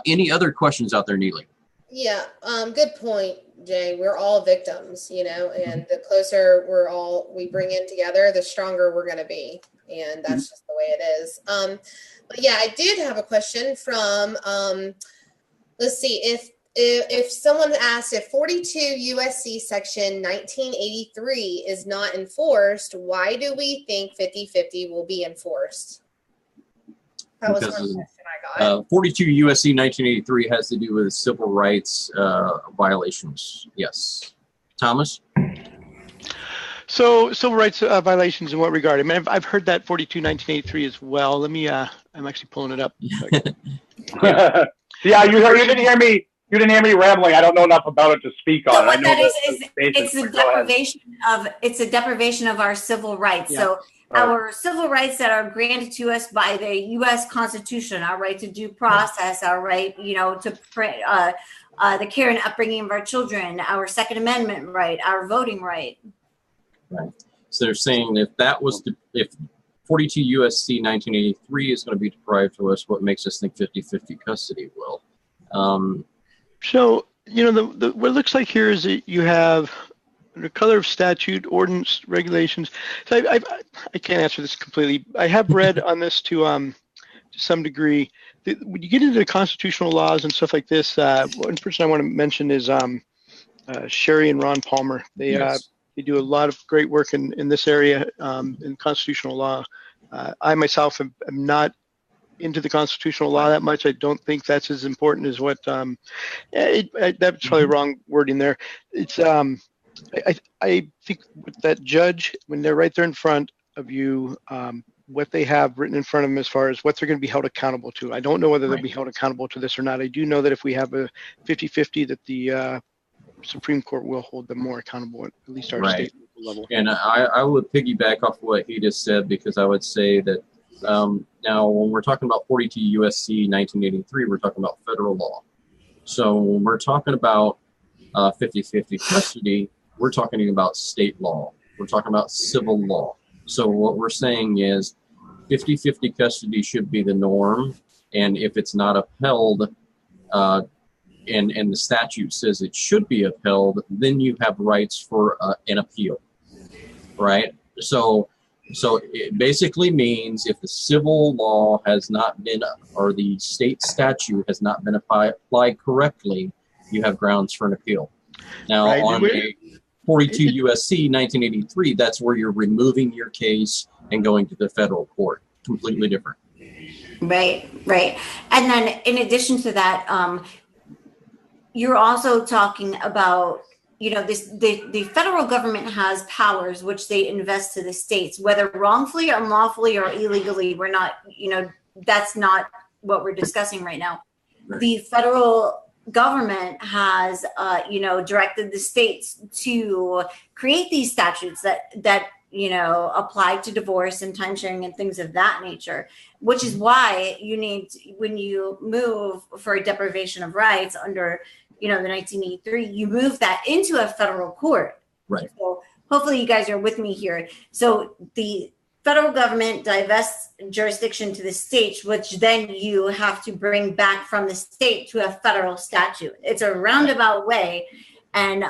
any other questions out there, Neely? Yeah, good point, Jay. We're all victims, and the closer we bring in together, the stronger we're going to be. And that's just the way it is. But yeah, I did have a question from, let's see, if someone asked if 42 USC section 1983 is not enforced, why do we think 50-50 will be enforced? That was one question I got. 42 USC 1983 has to do with civil rights violations. Yes. Thomas? So civil rights violations in what regard? I mean, I've heard that 42 1983 as well. Let me. I'm actually pulling it up. Yeah, you didn't hear me. You didn't hear me rambling. I don't know enough about it to speak on. What that is it's a deprivation of our civil rights. Yeah. So our civil rights that are granted to us by the U.S. Constitution, our right to due process, our right, to the care and upbringing of our children, our Second Amendment right, our voting right. Right. So they're saying if 42 USC 1983 is going to be deprived to us, what makes us think 50-50 custody will? So, what it looks like here is that you have under color of statute, ordinance, regulations. So I can't answer this completely. I have read on this to some degree. When you get into the constitutional laws and stuff like this, one person I want to mention is Sherry and Ron Palmer. They do a lot of great work in this area in constitutional law. I myself am not into the constitutional law that much. I don't think that's as important as what that's probably wrong wording there. It's I think with that judge, when they're right there in front of you, what they have written in front of them as far as what they're going to be held accountable to. I don't know whether they'll be held accountable to this or not. I do know that if we have a 50-50 that the Supreme Court will hold them more accountable at least our state level. And I would piggyback off what he just said, because I would say that now when we're talking about 42 USC 1983, we're talking about federal law. So when we're talking about 50-50 custody, we're talking about state law. We're talking about civil law. So what we're saying is 50-50 custody should be the norm. And if it's not upheld, and the statute says it should be upheld, then you have rights for an appeal, right? So it basically means if the civil law has not been, or the state statute has not been applied correctly, you have grounds for an appeal. Now, on a 42 USC 1983, that's where you're removing your case and going to the federal court. Completely different. Right. And then in addition to that, you're also talking about, the federal government has powers which they invest to the states, whether wrongfully, unlawfully, or illegally. We're not, that's not what we're discussing right now. Right. The federal government has, directed the states to create these statutes that apply to divorce and time sharing and things of that nature, which is why you need, when you move for a deprivation of rights under, the 1983, you move that into a federal court. Right. So hopefully you guys are with me here. So the federal government divests jurisdiction to the states, which then you have to bring back from the state to a federal statute. It's a roundabout way. And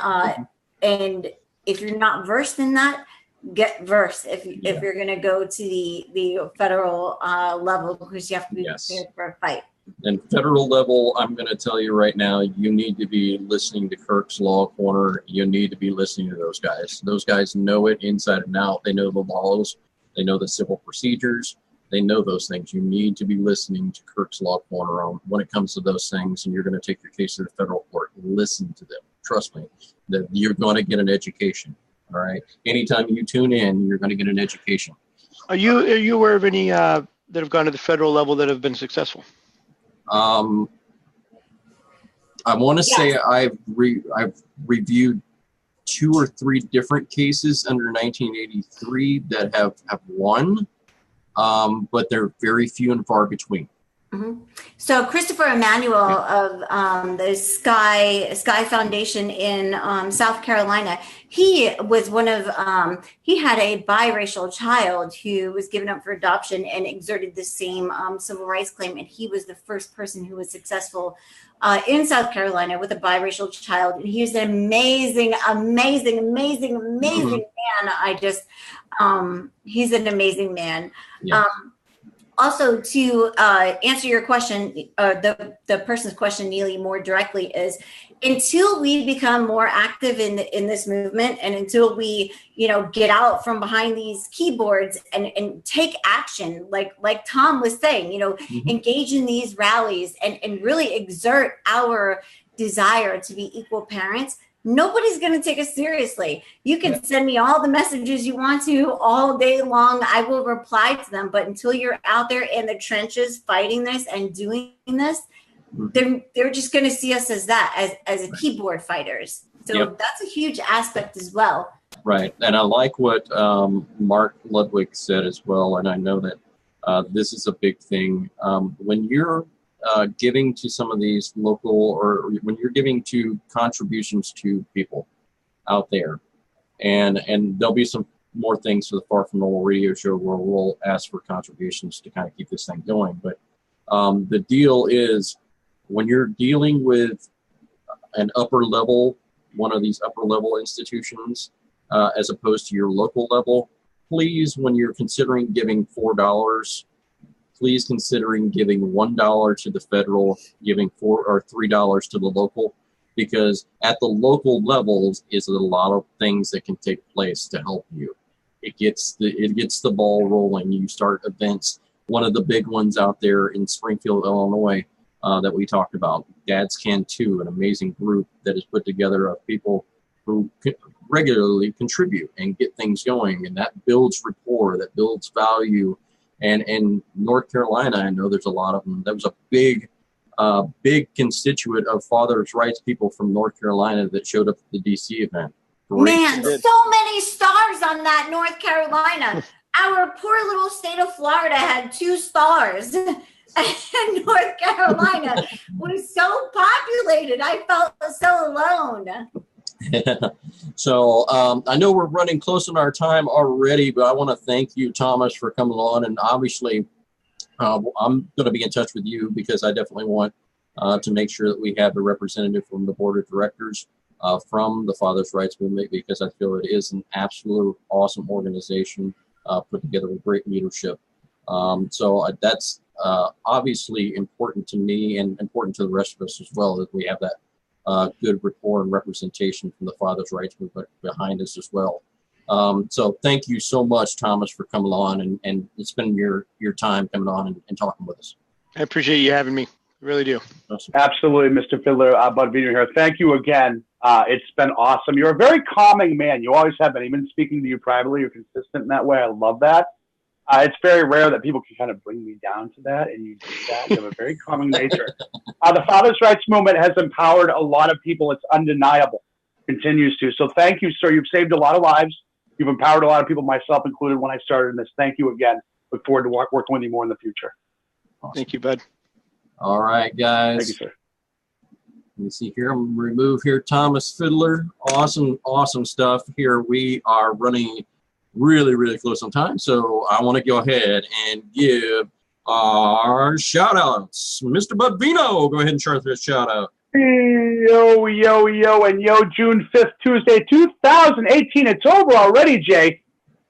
if you're not versed in that, get versed if you're going to go to the federal level, because you have to be prepared for a fight. And federal level, I'm going to tell you right now, you need to be listening to Kirk's Law Corner. You need to be listening to those guys. Those guys know it inside and out. They know the laws. They know the civil procedures. They know those things. You need to be listening to Kirk's Law Corner on when it comes to those things, and you're going to take your case to the federal court. Listen to them. Trust me, that you're going to get an education. All right. Anytime you tune in, you're going to get an education. Are you aware of any that have gone to the federal level that have been successful? I want to say I've reviewed 2 or 3 different cases under 1983 that have won, but they're very few and far between. Mm-hmm. So Christopher Emanuel of the Sky Foundation in South Carolina, he was one of he had a biracial child who was given up for adoption and exerted the same civil rights claim, and he was the first person who was successful in South Carolina with a biracial child. And he's an amazing man. He's an amazing man. Yes. Also, to answer your question, the person's question, Neely, more directly, is until we become more active in this movement, and until we, get out from behind these keyboards and take action, like Tom was saying, engage in these rallies and really exert our desire to be equal parents, nobody's going to take us seriously. You can send me all the messages you want to all day long. I will reply to them. But until you're out there in the trenches fighting this and doing this, they're just going to see us as a keyboard fighters. So that's a huge aspect as well. Right. And I like what Mark Ludwig said as well. And I know that this is a big thing. When you're giving to some of these local, or when you're giving to contributions to people out there, and there'll be some more things for the Far From Normal radio show where we'll ask for contributions to kind of keep this thing going. But the deal is, when you're dealing with an upper level, one of these upper level institutions, as opposed to your local level, please, when you're considering giving $4, please considering giving $1 to the federal, giving $4 or $3 to the local, because at the local levels is a lot of things that can take place to help you. It gets the ball rolling. You start events. One of the big ones out there in Springfield, Illinois, that we talked about, Dads Can Too, an amazing group that is put together of people who regularly contribute and get things going, and that builds rapport, that builds value. And in North Carolina, I know there's a lot of them. There was a big constituent of fathers' rights people from North Carolina that showed up at the DC event. Great. Man, so many stars on that North Carolina. Our poor little state of Florida had 2 stars. And North Carolina was so populated. I felt so alone. So I know we're running close on our time already, but I want to thank you, Thomas, for coming on. And obviously, I'm going to be in touch with you because I definitely want to make sure that we have a representative from the board of directors from the Fathers' Rights Movement, because I feel it is an absolute awesome organization put together with great leadership. So that's obviously important to me and important to the rest of us as well, that we have that good rapport and representation from the Fathers' Rights Movement behind us as well. So thank you so much, Thomas, for coming on and spending your time coming on and talking with us. I appreciate you having me. I really do. Awesome. Absolutely, Mr. Fidler, Bud being here. Thank you again. It's been awesome. You're a very calming man. You always have been. Even speaking to you privately, you're consistent in that way. I love that. It's very rare that people can kind of bring me down to that, and you do that. You have a very calming nature. The Fathers' Rights Movement has empowered a lot of people. It's undeniable. Continues to. So thank you, sir. You've saved a lot of lives. You've empowered a lot of people, myself included, when I started in this. Thank you again. Look forward to working with you more in the future. Awesome. Thank you, bud. All right, guys. Thank you, sir. Let me see here. I'm going to remove here Thomas Fidler. Awesome stuff here. We are running really close on time, so I want to go ahead and give our shout outs. Mr. Bud Vino, go ahead and start this shout out. Yo, and June 5th, Tuesday, 2018. It's over already, Jay.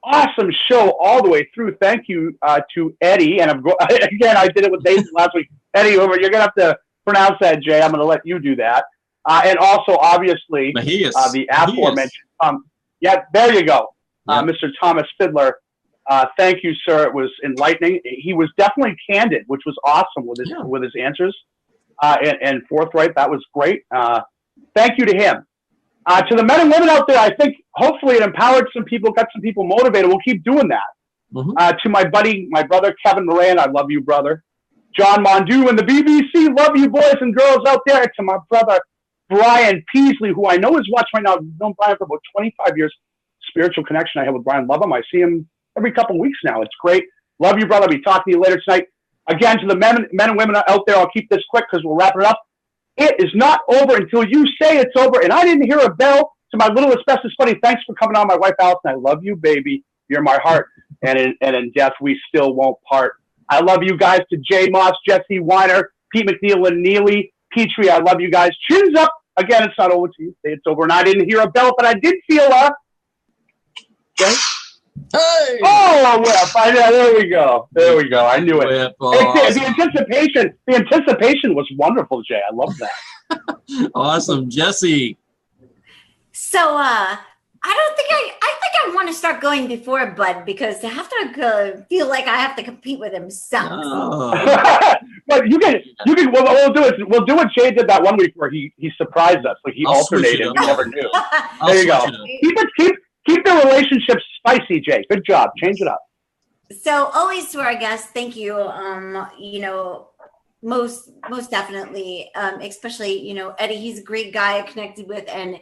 Awesome show all the way through. Thank you to Eddie. And again, I did it with Nathan last week. Eddie, you're going to have to pronounce that, Jay. I'm going to let you do that. And also, obviously, Mejias. The aforementioned. Yeah, there you go. Yep. Mr. Thomas Fidler. Thank you, sir. It was enlightening. He was definitely candid, which was awesome with his answers and forthright. That was great. Thank you to him. To the men and women out there, I think hopefully it empowered some people, got some people motivated. We'll keep doing that. Mm-hmm. To my brother, Kevin Moran, I love you, brother. John Mondu and the BBC, love you, boys and girls out there. To my brother, Brian Peasley, who I know is watching right now. I've known Brian for about 25 years. Spiritual connection I have with Brian. Love him. I see him every couple of weeks now. It's great. Love you, brother. I'll be talking to you later tonight. Again, to the men and women out there, I'll keep this quick because we'll wrap it up. It is not over until you say it's over. And I didn't hear a bell. To my little asbestos buddy, thanks for coming on. My wife, Allison, I love you, baby. You're my heart. And in death, we still won't part. I love you guys. To Jay Moss, Jessie Weiner, Pete McNeil, and Neely Petrie, I love you guys. Chins up. Again, it's not over till you say it's over. And I didn't hear a bell, but I did feel a... Okay. Hey! Oh, whip! There we go. I knew it. Whip, awesome. The anticipation was wonderful, Jay. I love that. Awesome, Jessie. So, I think I want to start going before Bud because to have to feel like I have to compete with him sucks. Oh. But you can. What we'll do what Jay did that one week where he surprised us, like he alternated. We never knew. There you go. Keep the relationship spicy, Jay. Good job. Change it up. So always to our guests, thank you. Most definitely, especially, Eddie, he's a great guy I connected with, and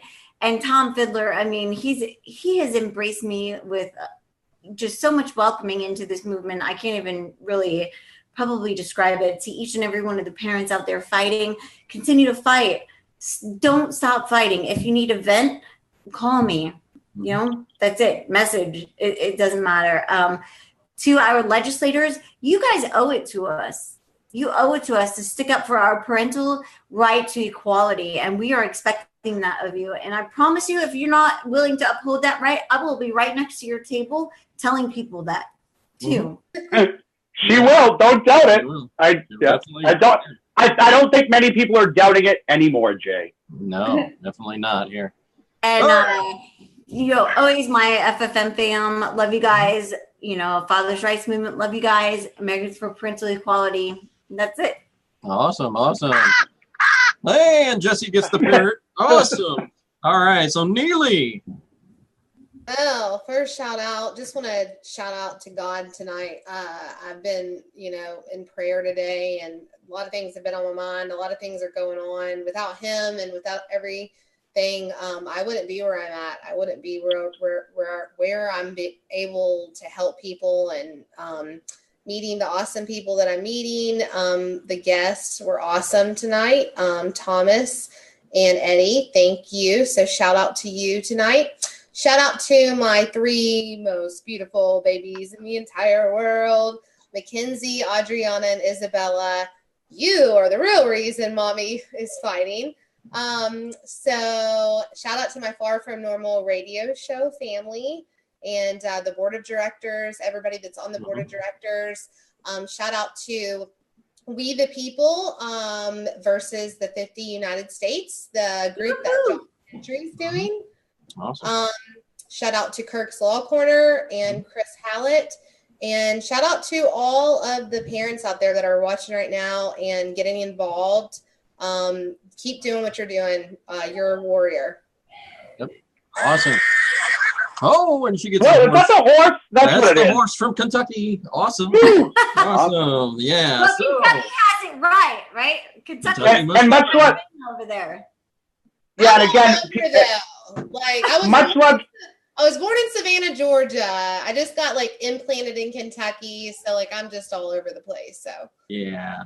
Tom Fidler. I mean, he has embraced me with just so much welcoming into this movement. I can't even really probably describe it. To each and every one of the parents out there fighting, continue to fight. Don't stop fighting. If you need a vent, call me. You know, that's it. Message. It doesn't matter. To our legislators, you guys owe it to us. You owe it to us to stick up for our parental right to equality, and we are expecting that of you. And I promise you, if you're not willing to uphold that right, I will be right next to your table telling people that too. She will. Don't doubt it. I don't think many people are doubting it anymore, Jay. No, definitely not here. And you know, always my FFM fam, love you guys. You know, Father's Rights Movement, love you guys. Americans for Parental Equality. That's it. Awesome. Hey, and Jessie gets the parrot. Awesome. All right, so Neely. Well, first shout out. Just want to shout out to God tonight. I've been, you know, in prayer today, and a lot of things have been on my mind. A lot of things are going on. Without Him and without everything, I wouldn't be where I'm at. I wouldn't be where I'm able to help people and meeting the awesome people that I'm meeting. The guests were awesome tonight. Thomas and Eddie, thank you. So shout out to you tonight. Shout out to my 3 most beautiful babies in the entire world, Mackenzie, Adriana, and Isabella. You are the real reason Mommy is fighting. So shout out to my Far From Normal radio show family and the board of directors, everybody that's on the board of directors. Shout out to We the People versus the 50 United States, the group that John Gentry's doing. Awesome. Shout out to Kirk's Law Corner and Chris Hallett. And shout out to all of the parents out there that are watching right now and getting involved. Keep doing what you're doing. You're a warrior. Yep. Awesome. Oh, and she gets Wait, is that the horse? That's what it the is. horse from Kentucky. Awesome. Awesome. Yeah. Well, So, Kentucky has it right? Kentucky Kentucky much love over there. Yeah, and again, Like I was born in Savannah, Georgia. I just got like implanted in Kentucky, so like I'm just all over the place. So yeah.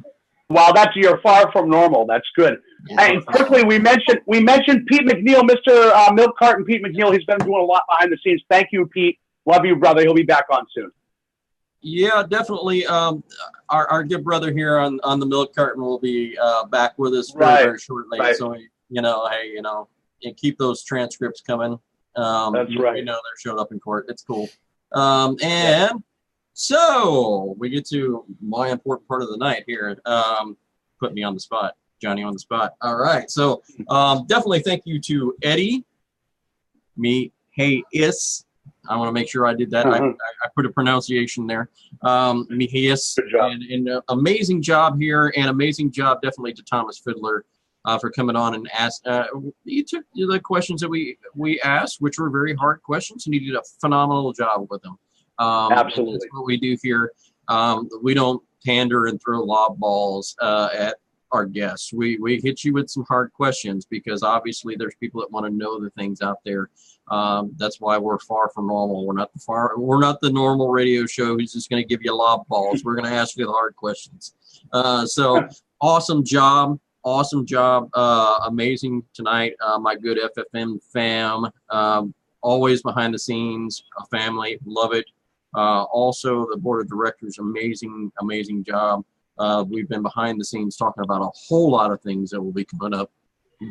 Wow, you're far from normal. That's good. And quickly, we mentioned Pete McNeil, Mr. Milk Carton Pete McNeil. He's been doing a lot behind the scenes. Thank you, Pete. Love you, brother. He'll be back on soon. Yeah, definitely. Our good brother here on the milk carton will be back with us very shortly. Right. So and keep those transcripts coming. That's right. You know they're showed up in court. It's cool. So we get to my important part of the night here. Put me on the spot, Johnny on the spot. All right. So definitely thank you to Eddie, Mejias. I want to make sure I did that. I put a pronunciation there. Mejias. Good job. And amazing job here, and amazing job definitely to Thomas Fidler for coming on and ask. You took the questions that we asked, which were very hard questions, and you did a phenomenal job with them. Absolutely. That's what we do here. We don't pander and throw lob balls at our guests. We hit you with some hard questions because obviously there's people that want to know the things out there. That's why we're far from normal. We're not the normal radio show who's just going to give you lob balls. We're going to ask you the hard questions. So awesome job. Amazing tonight. My good FFM fam, always behind the scenes, a family, love it. Also the board of directors, amazing job. We've been behind the scenes talking about a whole lot of things that will be coming up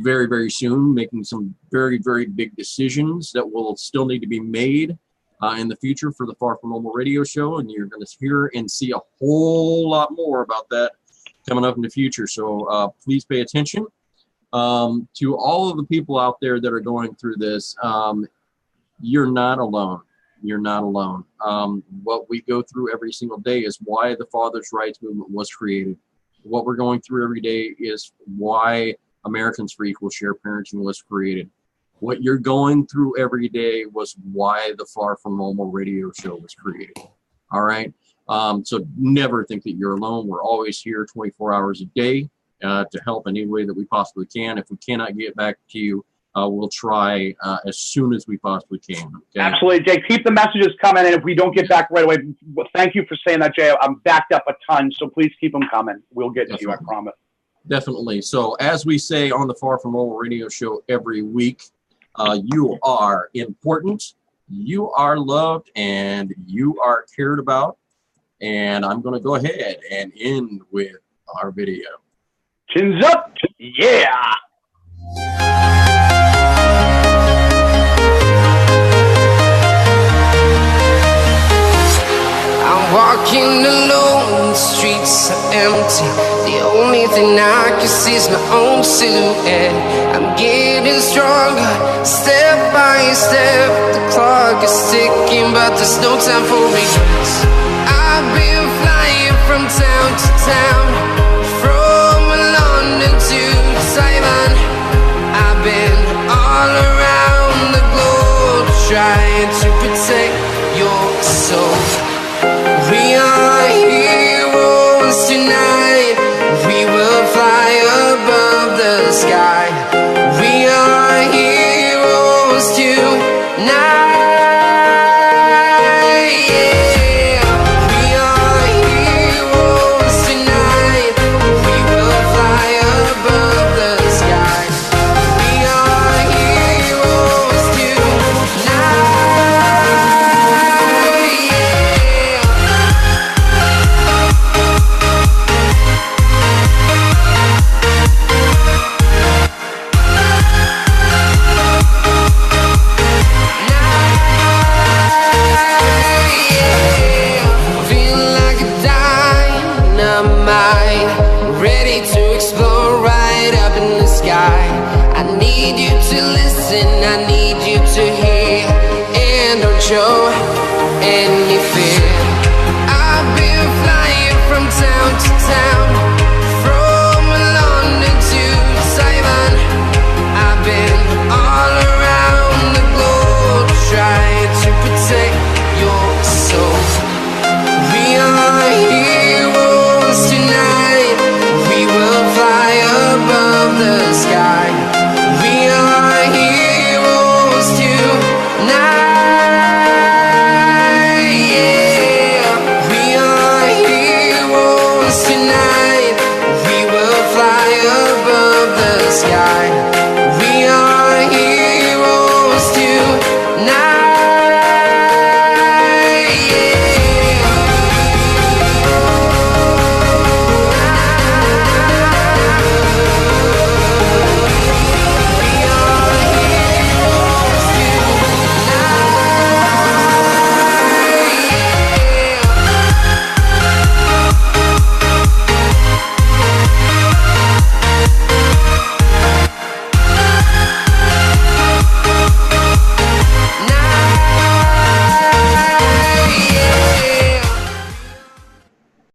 very, very soon, making some very, very big decisions that will still need to be made in the future for the Far From Normal radio show. And you're going to hear and see a whole lot more about that coming up in the future. So please pay attention. To all of the people out there that are going through this, you're not alone. You're not alone. What we go through every single day is why the Father's Rights Movement was created. What we're going through every day is why Americans for Equal Share Parenting was created. What you're going through every day was why the Far From Normal radio show was created. All right? So never think that you're alone. We're always here 24 hours a day to help in any way that we possibly can. If we cannot get back to you, we'll try as soon as we possibly can. Okay? Absolutely, Jay. Keep the messages coming, and if we don't get back right away, thank you for saying that, Jay. I'm backed up a ton, so please keep them coming. We'll get to you, I promise. Definitely. So as we say on the Far From Normal radio show every week, You are important, you are loved, and you are cared about. And I'm going to go ahead and end with our video. Chins up, yeah. I'm walking alone, the streets are empty. The only thing I can see is my own silhouette. I'm getting stronger, step by step. The clock is ticking, but there's no time for regrets. I've been flying from town to town, from London to Taiwan. I've been all around the globe, trying to protect your soul. We are heroes tonight. We will fly above the sky. We are heroes tonight. Yeah. We are heroes tonight. We will fly above the sky. We are heroes tonight. Feeling like a dynamite, ready to explode right up in the sky. I need you to listen, I need you to hear, and don't show any fear. I've been flying from town to town, from London to Taiwan. I've been all around the globe, trying to protect your soul. We are heroes tonight. We will fly above the sky. We are heroes tonight. Yeah. We are heroes tonight.